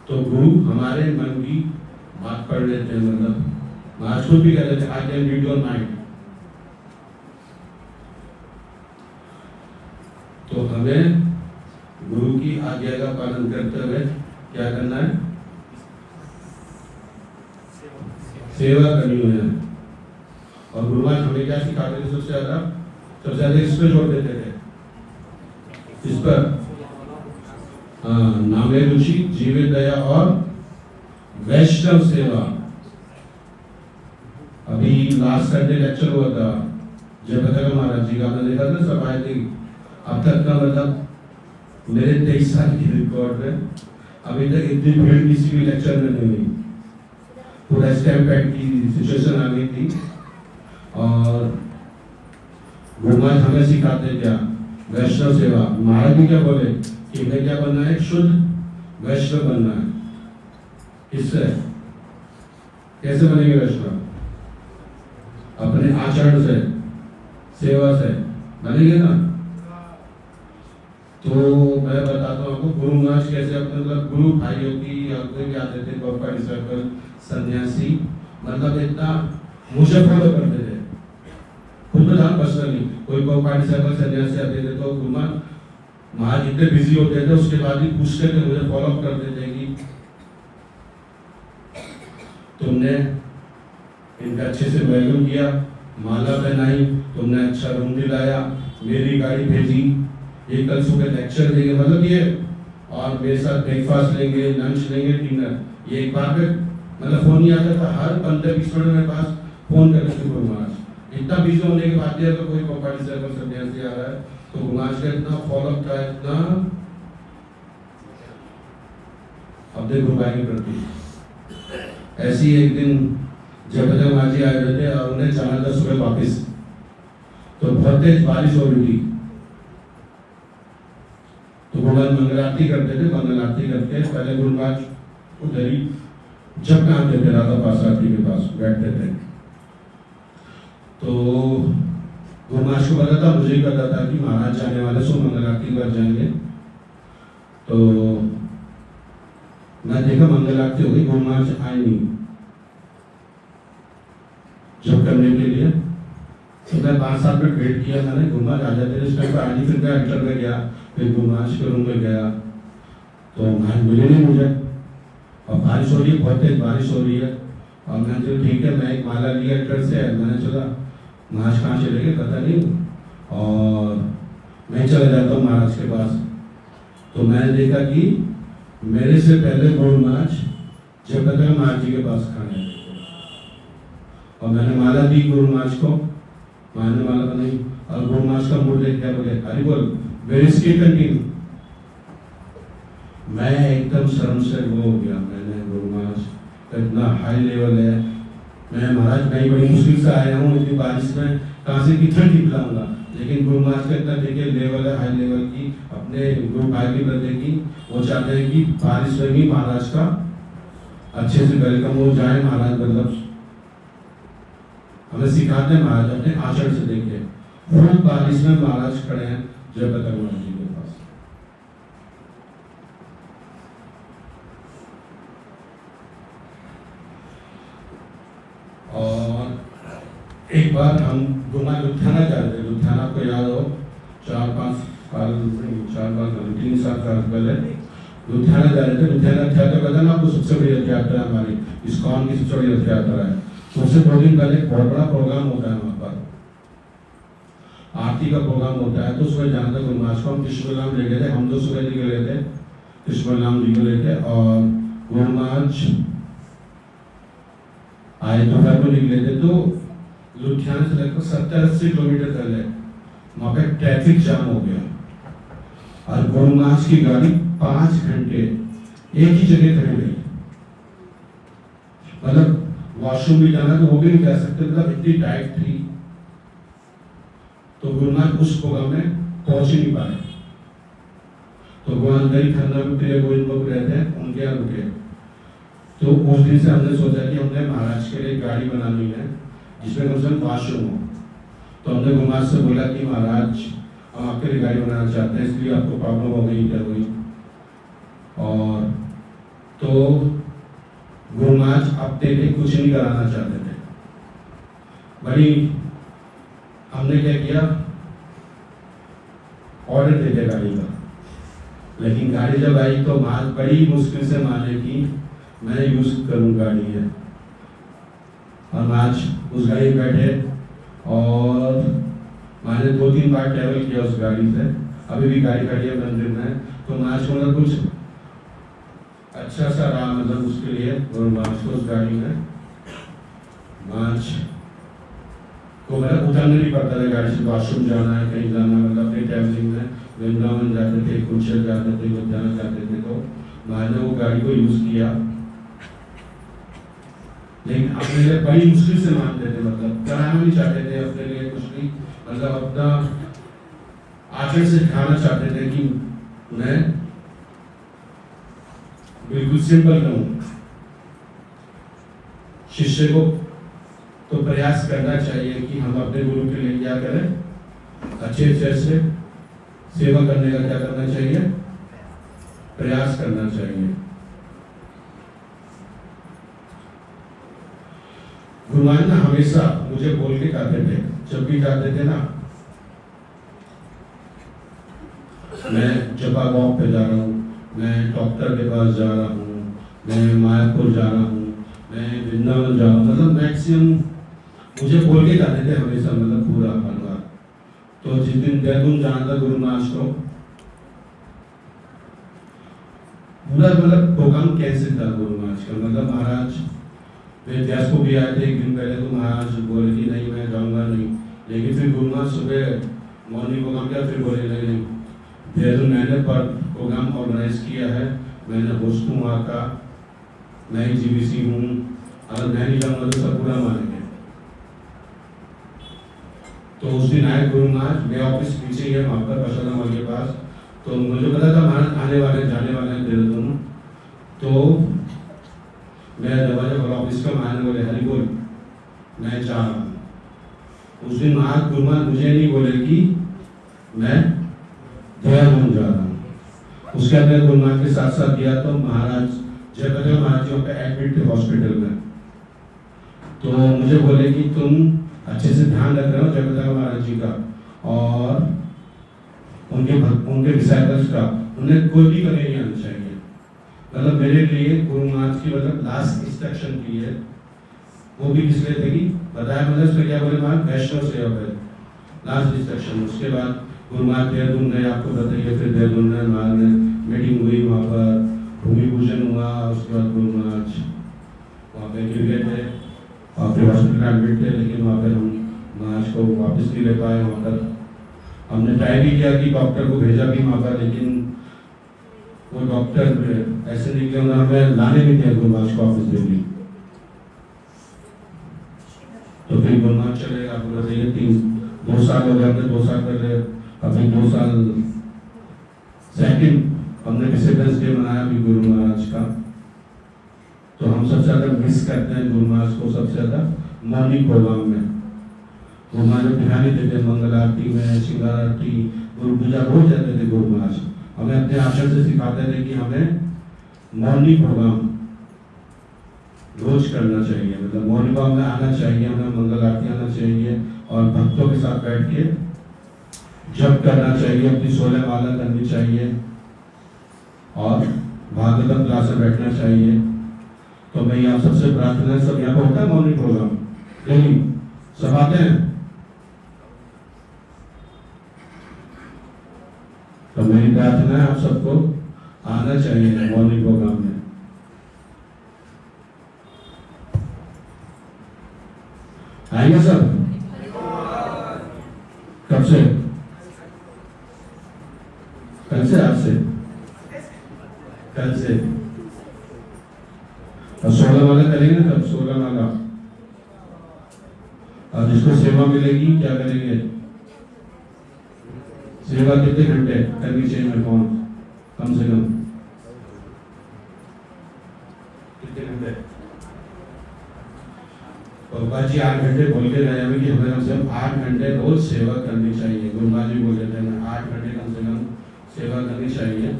तो गुरु हमारे मन की बात पढ़ लेते हैं, मतलब महाराज खुद भी कहते थे, I can read your mind. तो हमें गुरु की आज्ञा का पालन करते हुए क्या करना है, सेवा करनी है। और गुरु महाराज हमें क्या सिखाते थे, सबसे ज्यादा इस पर जोर देते थे, इस पर, नामे रुचि, जीवित दया और वैष्णव सेवा। अभी लास्ट संडे लेक्चर हुआ था जयप्रकाश महाराज जी का, आपने देखा था, सब आए थे। अब तक का मतलब मेरे 23 साल की रिकॉर्ड में अभी तक इतनी भीड़ किसी भी लेक्चर में नहीं हुई। पूरा स्टैम्पेड की सिचुएशन आ गई थी। और गुरु महाराज हमें सिखाते क्या, वैष्णव सेवा। महाराज भी क्या बोले कि हमें क्या बनना है, शुद्ध वैष्णव बनना है। किससे, कैसे बनेंगे वैष्णव? अपने आचरण से, सेवा से बनेंगे ना। तो मैं बताता हूँ आपको गुरु महाराज कैसे अपने मतलब गुरु भाइयों की कोई आते थे, गोपाल सर्कल सन्यासी, मतलब इतना मुझे फॉलो करते थे। खुद में था पर्सनली, कोई गोपाल सर्कल सन्यासी आते थे तो गुरु महाराज इतने बिजी होते थे, उसके बाद भी पूछते थे, मुझे फॉलो अप करते थे कि तुमने इनका अच्छे से वेलकम किया, माला पहनाई, तुमने अच्छा रूम दिलाया, मेरी गाड़ी भेजी, ये कल सुबह लेक्चर देंगे, मतलब ये, और मेरे साथ ब्रेकफास्ट लेंगे, लंच लेंगे, डिनर। ये एक बार पे मतलब फोन नहीं आता था, हर 15-20 मिनट मेरे पास फोन करते थे गुरु महाराज। इतना बिजी होने के बाद भी अगर कोई गोपाल सर्कल सन्यासी आ रहा है तो गुरु महाराज का इतना फॉलोअप था, इतना अपने गुरु भाई के प्रति। ऐसी एक दिन जयप्रकाश महाराज जी आए हुए थे और उन्हें जाना था सुबह वापिस, तो बहुत तेज बारिश हो रही थी। तो गुरु महाराज मंगल आरती करते थे, मंगल आरती करके पहले गुरु महाराज उधर ही जब आते थे, राधा पास आरती के पास बैठते थे। तो गुरु महाराज को पता था, मुझे ही पता था कि महाराज जाने वाले, सो मंगल आरती पर जाएंगे। तो मैं देखा मंगल आरती हो गई, गुरु महाराज आए नहीं जब करने के लिए। तो मैं 5-7 मिनट वेट किया मैंने, गुरु महाराज आ जाते थे इस टाइम पर, आज ही फिर मैं एंटर में गया, फिर गुरु महाराज के रूम में गया तो महाराज मिले नहीं मुझे, और बारिश हो रही है, बहुत तेज बारिश हो रही है। और मैंने चलो ठीक है, मैं एक माला लिया एंटर से, मैंने चला महाराज कहाँ चले गए पता नहीं, और मैं चला जाता हूँ महाराज के पास। तो मैंने देखा कि मेरे से पहले गुरु महाराज जयप्रकाश महाराज जी के पास खड़े हैं, और मैंने माला दी गुरु महाराज को, मैंने माला बनाई, और गुरु महाराज का मूड देख क्या बोले, हरि बोल, वेयर इज की कंटिन्यू। मैं एकदम शर्म से वो हो गया, मैंने गुरु महाराज का इतना हाई लेवल है, मैं महाराज नहीं बड़ी मुश्किल से आया हूँ, इतनी बारिश में कहाँ से कितना टिप लाऊंगा, लेकिन गुरु महाराज का इतना देखिए लेवल है, हाई लेवल की, अपने गुरु भाई की प्रति की, वो चाहते हैं कि बारिश में भी महाराज का अच्छे से वेलकम हो जाए। महाराज मतलब हमें सिखाते हैं, महाराज अपने आचरण से देखिए, फुल बारिश में महाराज खड़े हैं जयप्रकाश महाराज जी के पास। और एक बार हम गुना लुधियाना जा रहे थे, लुधियाना आपको याद हो 4-5 साल 3 साल पहले लुधियाना जा रहे थे। लुधियाना रथ यात्रा पता ना आपको, सबसे बड़ी रथ यात्रा हमारी इस्कॉन की सबसे बड़ी रथ यात्रा है। तो उससे 2 दिन पहले एक बहुत बड़ा प्रोग्राम होता है, वहाँ पर आरती का प्रोग्राम होता है। तो उसमें जाना था गुरु महाराज को, हम कृष्ण ले गए थे, हम 2 सुबह निकले थे कृष्ण जी को लेके, और गुरु महाराज आए दोपहर को निकले थे। तो लुधियाना से लगभग 70-80 किलोमीटर पहले वहाँ पे ट्रैफिक जाम हो गया, और गुरु महाराज की गाड़ी 5 घंटे एक ही जगह खड़ी रही। मतलब वॉशरूम भी जाना तो वो भी नहीं जा सकते, मतलब इतनी टाइट थी। तो गुरु महाराज उस प्रोग्राम में पहुंच ही नहीं पाए। तो गोविंदगढ़ी खन्ना में प्रिय गोविंद बाबू रहते हैं, उनके यहाँ रुके। तो उस दिन से हमने सोचा कि हमने महाराज के लिए गाड़ी बनानी है जिसमें कम से कम वॉशरूम हो। तो हमने गुरु महाराज से बोला कि महाराज हम आपके लिए गाड़ी बनाना चाहते हैं, इसलिए आपको प्रॉब्लम हो गई क्या हुई। और तो गुरु महाराज अपने लिए कुछ नहीं कराना चाहते थे। बड़ी हमने क्या किया, ऑर्डर दे दिया गाड़ी का। लेकिन गाड़ी जब आई तो महाराज बड़ी मुश्किल से माने कि मैं यूज करूँ गाड़ी है। और महाराज उस गाड़ी में बैठे और मैंने 2-3 बार ट्रैवल किया उस गाड़ी से। अभी भी गाड़ी खड़ी है मंदिर में। तो महाराज को कुछ अच्छा सा रहा, मतलब उसके लिए गुरु महाराज को उस गाड़ी में महाराज को मतलब उतरना नहीं पड़ता था गाड़ी से। वॉशरूम जाना है, कहीं जाना, मतलब अपनी ट्रैवलिंग में वृंदावन जाते थे, कुंचल जाते थे, लुधियाना जाते थे। तो महाराज ने वो गाड़ी को यूज किया। लेकिन अपने लिए बड़ी मुश्किल से मानते थे, मतलब कराना नहीं चाहते थे अपने लिए कुछ भी, मतलब अपना आचरण से दिखाना चाहते थे कि मैं बिल्कुल सिंपल रहूं। शिष्य को तो प्रयास करना चाहिए कि हम अपने गुरु के लिए क्या करें, अच्छे से सेवा करने का क्या करना चाहिए, प्रयास करना चाहिए। गुरु महाराज हमेशा मुझे बोल के कहते थे, जब भी जाते थे ना, मैं जपा वॉक पे जा रहा हूँ, मैं डॉक्टर के पास जा रहा हूँ, मैं मायापुर जा रहा हूँ, मैं वृंदावन जा रहा हूँ, मतलब मैक्सिमम मुझे बोल के जाते थे हमेशा, मतलब पूरा हर बार। तो जिस दिन देहरादून जाना था गुरु महाराज को, पूरा मतलब प्रोग्राम कैंसिल था गुरु महाराज का। मतलब महाराज व्यास को भी आए थे एक दिन पहले, तो महाराज बोले कि नहीं मैं जाऊँगा नहीं। लेकिन फिर गुरु महाराज सुबह मॉर्निंग प्रोग्राम किया, फिर बोले नहीं देहरादून मैंने पर प्रोग्राम ऑर्गेनाइज किया है, मैंने होस्ट हूँ वहाँ का, मैं ही जीबीसी हूँ, अगर मैं नहीं जाऊँगा तो सब पूरा मानेंगे। तो उस दिन आए गुरु महाराज, मेरा ऑफिस पीछे ही है वहाँ पर प्रसाद मॉल के पास। तो मुझे पता था महाराज आने वाले जाने वाले हैं देहरादून। तो मैं दरवाजा वाला ऑफिस का महाराज बोले हरि बोल मैं जा रहा हूँ। उस दिन महाराज गुरु महाराज मुझे नहीं बोले कि मैं देहरादून जा रहा हूँ। उसके बाद गुरु महाराज के साथ साथ गया तो महाराज जयप्रकाश महाराज जी पे एडमिट थे हॉस्पिटल में। तो मुझे बोले कि तुम अच्छे से ध्यान रख रहे हो जयप्रकाश महाराज जी का और उनके डिसाइपल्स का, उन्हें कोई भी कमी नहीं आनी चाहिए। मतलब मेरे लिए गुरु महाराज की मतलब लास्ट इंस्ट्रक्शन की है, वो भी किस लिए थे कि बताया, मतलब उसमें क्या बोले महाराज वैष्णव सेवा है लास्ट इंस्ट्रक्शन। उसके बाद गुरु महाराज देहरादून गए, आपको बताइए, फिर देहरादून में महाराज ने मीटिंग हुई, वहाँ पर भूमि पूजन हुआ। उसके बाद गुरु महाराज वहाँ पे गिर गए थे और फिर हॉस्पिटल एडमिट थे। लेकिन वहाँ पर हम महाराज को वापस नहीं ले पाए। वहाँ पर हमने ट्राई भी किया कि डॉक्टर को भेजा भी वहाँ पर, लेकिन वो डॉक्टर ऐसे निकले, उन्होंने हमें लाने नहीं दिया गुरु महाराज को वापस दिल्ली। तो फिर गुरु महाराज चले, आपको बताइए 2 साल हो गए, हमने 2 साल पहले अभी 2 साल सेकंड हमने डिसिप्लिन डे मनाया अभी गुरु महाराज का। तो हम सबसे ज़्यादा मिस करते हैं गुरु महाराज को, सबसे ज़्यादा मॉर्निंग प्रोग्राम में। गुरु महाराज ध्यान ही देते, मंगल आरती में, श्रृंगार आरती, गुरु पूजा रोज जाते थे गुरु महाराज। हमें अपने आचरण से सिखाते थे कि हमें मॉर्निंग प्रोग्राम रोज करना चाहिए, मतलब मॉर्निंग प्रोग्राम में आना चाहिए, हमें मंगल आरती आना चाहिए और भक्तों के साथ बैठ के जप करना चाहिए, अपनी 16 माला करनी चाहिए और भागवतम क्लास में बैठना चाहिए। तो मैं आप सबसे प्रार्थना है, सब यहाँ पर होता है मॉर्निंग प्रोग्राम, लेकिन सब आते हैं? तो मेरी प्रार्थना है आप सबको आना चाहिए मॉर्निंग प्रोग्राम में। आएंगे सब? कब से? कल से? आज से? कल से। और 16 माला करेंगे ना, तब 16 माला और जिसको सेवा मिलेगी क्या करेंगे? सेवा कितने घंटे करनी चाहिए मेरे को? कम से कम कितने घंटे? बाबा जी 8 घंटे बोल के गए हमें कि हमें कम से कम 8 घंटे रोज सेवा करनी चाहिए। गुरुमा जी बोल रहे थे हमें 8 घंटे कम से कम सेवा करनी चाहिए।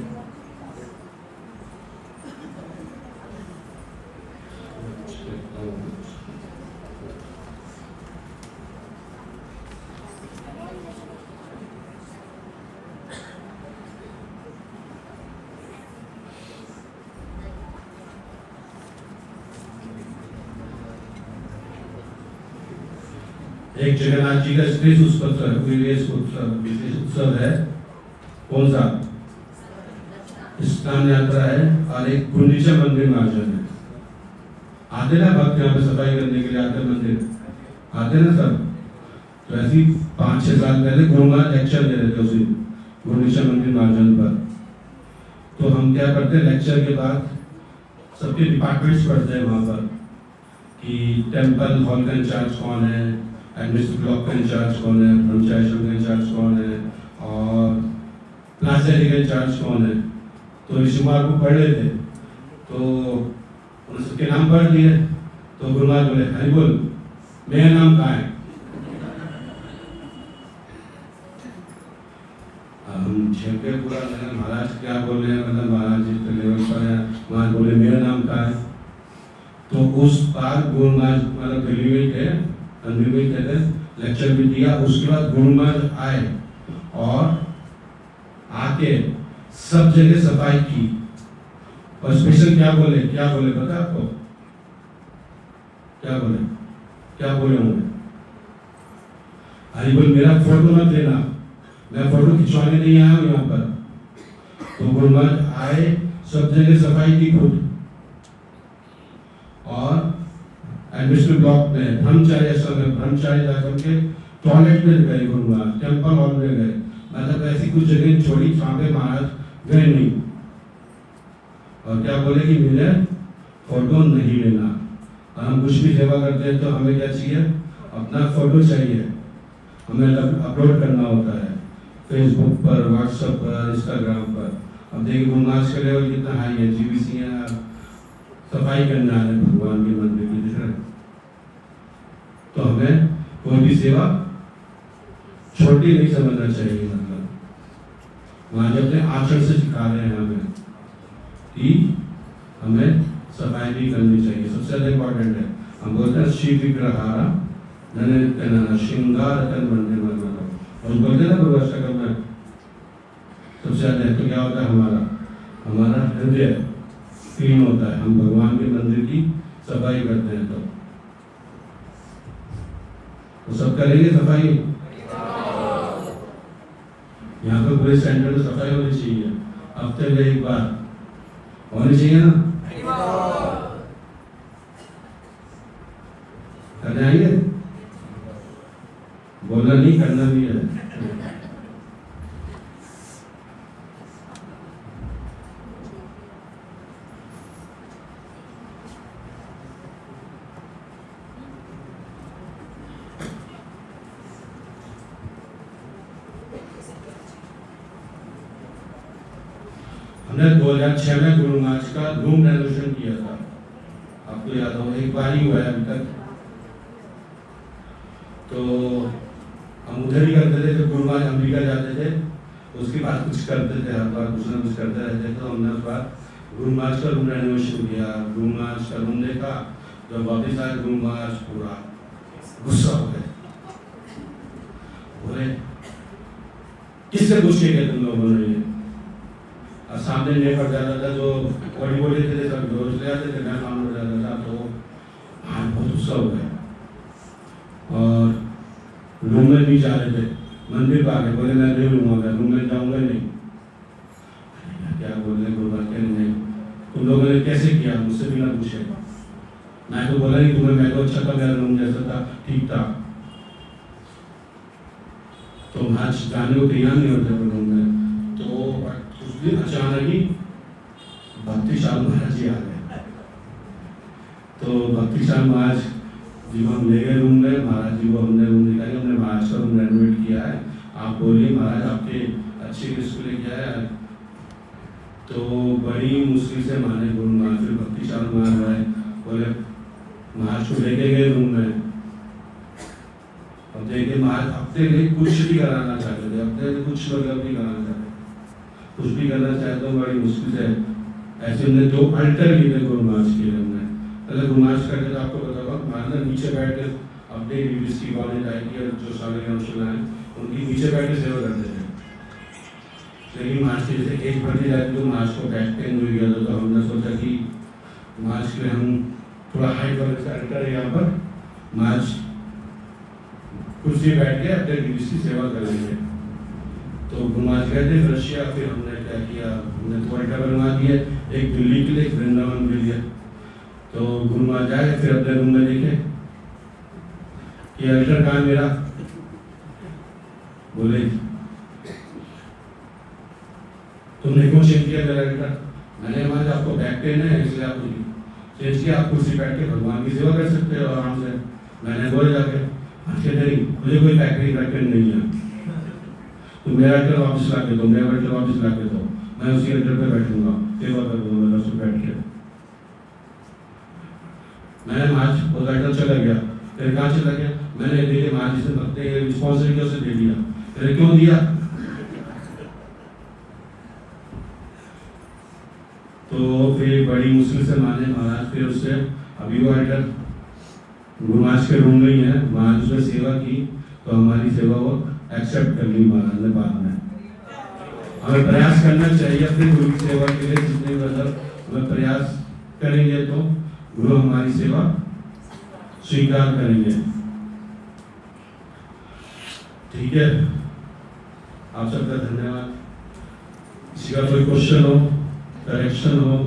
एक जगन्नाथ जी का विशेष उत्सव है। कौन सा? स्नान यात्रा है और एक गुंडीचा मंदिर मार्जन है। आते ना भक्त यहाँ पे सफाई करने के लिए आते मंदिर, आते ना सब। तो ऐसी 5-6 साल पहले गुरुमा लेक्चर दे रहे थे उसी गुंडीचा मंदिर मार्जन पर। तो हम क्या करते हैं, लेक्चर के बाद सबके डिपार्टमेंट्स पढ़ते हैं वहाँ पर कि टेम्पल हॉल का इंचार्ज कौन है, एडमिनिस्ट्रेटिव ब्लॉक का इंचार्ज कौन है, पंचायत का इंचार्ज कौन है और प्लाजा का इंचार्ज कौन है। तो ऋषिकुमार को पढ़ रहे थे तो उन्होंने सबके नाम पढ़ लिए। तो गुरुमार बोले हरि बोल, मेरा नाम कहाँ है? हम छेके पूरा महाराज क्या बोल रहे हैं, मतलब महाराज जी के लेवल पर है। महाराज बोले मेरा नाम कहाँ है? तो उस बार गुरुमार मतलब ग्रेजुएट है, अनग्रेजुएट है, लेक्चर भी दिया। उसके बाद गुरुमार आए और आके सब जगह सफाई की। और स्पेशल क्या बोले पता आपको? क्या बोले होंगे? हरि बोल, मेरा फोटो मत लेना, मैं फोटो खिंचवाने नहीं आया हूँ यहाँ पर। तो गुरुमार आए, सब जगह सफाई की खुद। और एडमिनिस्ट्रेटिव ब्लॉक में ब्रह्मचारी आश्रम के टॉयलेट में गए गुरुमार, टेम्पल हॉल में गए, मतलब ऐसी कुछ जगह छोड़ी जहाँ पे महाराज गए नहीं। और क्या बोले कि मुझे फोटो नहीं लेना। और हम कुछ भी सेवा करते हैं तो हमें क्या चाहिए? अपना फोटो चाहिए, हमें अपलोड करना होता है फेसबुक पर, व्हाट्सएप पर, इंस्टाग्राम पर। अब देखिए गुरुमाज का लेवल कितना हाई है, जीबीसी है, सफाई करना है भगवान के मंदिर की दिख रहा है। तो हमें कोई भी सेवा छोटी नहीं समझना चाहिए। मतलब वहाँ जब अपने आचरण से सिखा रहे हैं हमें कि हमें सफाई भी करनी चाहिए। सबसे ज्यादा इम्पोर्टेंट है, हम बोलते हैं शिव विग्रहारा नन श्रृंगार तन मंदिर में, और बोलते हैं ना पूर्वाष्टकम में सबसे ज्यादा। तो क्या होता है, हमारा हृदय क्लीन होता है, हम भगवान के मंदिर की सफाई करते हैं। तो सब करेंगे सफाई। यहाँ पे पूरे सेंटर में सफाई होनी चाहिए, हफ्ते में एक बार होनी चाहिए ना। करने आइए, बोलना नहीं, करना भी है। हमने 2006 में गुरुमाज का रूम रेनोवेशन किया था, आपको याद हो, एक बार ही हुआ है अभी तक। तो हम उधर ही करते थे, जब गुरुमाज अमेरिका जाते थे उसके बाद कुछ करते थे, हर बार कुछ ना कुछ करते रहते थे। तो हमने उस बार गुरुमाज का रूम रेनोवेशन किया, गुरुमाज का रूम देखा। जब वापिस आए गुरुमाज पूरा गुस्सा हो गए, बोले किससे पूछ के गए तुम लोगों ने? और सामने नेपर जाता था जो बड़ी बड़ी थे, सब रोज ले आते थे, मैं सामने जाता था। तो बहुत गुस्सा हो गया और रूम में नहीं जा रहे थे, मंदिर पर आके बोले मैं नहीं लूंगा, मैं रूम में जाऊंगा नहीं। क्या बोल रहे गुरुवार के? नहीं, तुम लोगों ने कैसे किया? मुझसे भी ना पूछे। मैं तो बोला नहीं तुम्हें, मैं तो अच्छा था, मेरा रूम जैसा था, ठीक था। तो आज जाने को तैयार नहीं होते रूम में। तो उस दिन अचानक ही भक्ति शाल महाराज जी आ गए। तो भक्ति शाल महाराज जी हम ले गए रूम में, महाराज जी को हमने रूम दिखाया, हमने महाराज का रूम रेनोवेट किया है, आप बोलिए महाराज आपके अच्छी किसको लेके आया। तो बड़ी मुश्किल से माने गुरु महाराज, फिर भक्ति चालू मार रहा है, बोले महाराज को लेके गए रूम में। अब देखिए महाराज अपने लिए कुछ भी कराना चाहते थे, अपने लिए कुछ मतलब नहीं कराना चाहते, कुछ भी करना चाहते तो बड़ी मुश्किल से ऐसे हमने 2 अल्टर लिए थे गुरु महाराज के लिए। हमने पहले गुरु महाराज करके तो आपको बताऊंगा महाराज नीचे बैठ के अपने यूनिवर्सिटी की कॉलेज आई थी जो सारे सुना है उनकी नीचे बैठ के सेवा करते थे। लेकिन महाराज की जैसे एज बढ़ती जाती तो महाराज को बैक पेन हो गया था, तो हमने सोचा कि महाराज के लिए हम थोड़ा हाइट वाले से अल्टर है यहाँ पर, महाराज कुर्सी बैठ के अपने यूनिवर्सिटी सेवा कर लेंगे। तो गुरु महाराज गए थे रशिया, फिर हमने क्या किया, हमने 2 अल्टर बनवा दिए, एक दिल्ली के लिए एक वृंदावन के लिए। तो गुरु महाराज आए, फिर अपने रूम में देखे कि अल्टर कहाँ मेरा, बोले तुमने क्यों चेंज किया मेरा अल्टर। मैंने महाराज आपको बैक पेन है इसलिए आप चेंज किया, आप कुर्सी बैठ के भगवान की सेवा कर सकते हो आराम से। मैंने बोल जाके नहीं मुझे कोई बैक पेन नहीं है, तुम मेरा अल्टर वापस ला के दो, मेरा अल्टर वापस ला के दो, मैं उसी अल्टर पे बैठूंगा, सेवा करूंगा बस बैठ के। मैंने महाराज वो अल्टर चला गया, फिर कहाँ चला गया, मैंने देखिए महाराज से भक्ति रिस्पॉन्सिबिलिटी उसे दे दिया, फिर क्यों दिया। तो फिर बड़ी मुश्किल से माने महाराज, फिर उससे अभी वो अल्टर गुरु महाराज के रूम में ही है, महाराज ने सेवा की तो हमारी सेवा वो एक्सेप्ट कर ली महाराज ने बाद में। हमें प्रयास करना चाहिए अपने गुरु की सेवा के लिए, जितने मतलब हमें प्रयास करेंगे तो गुरु हमारी सेवा स्वीकार करेंगे। ठीक है, आप सबका धन्यवाद। किसी का कोई क्वेश्चन हो, करेक्शन हो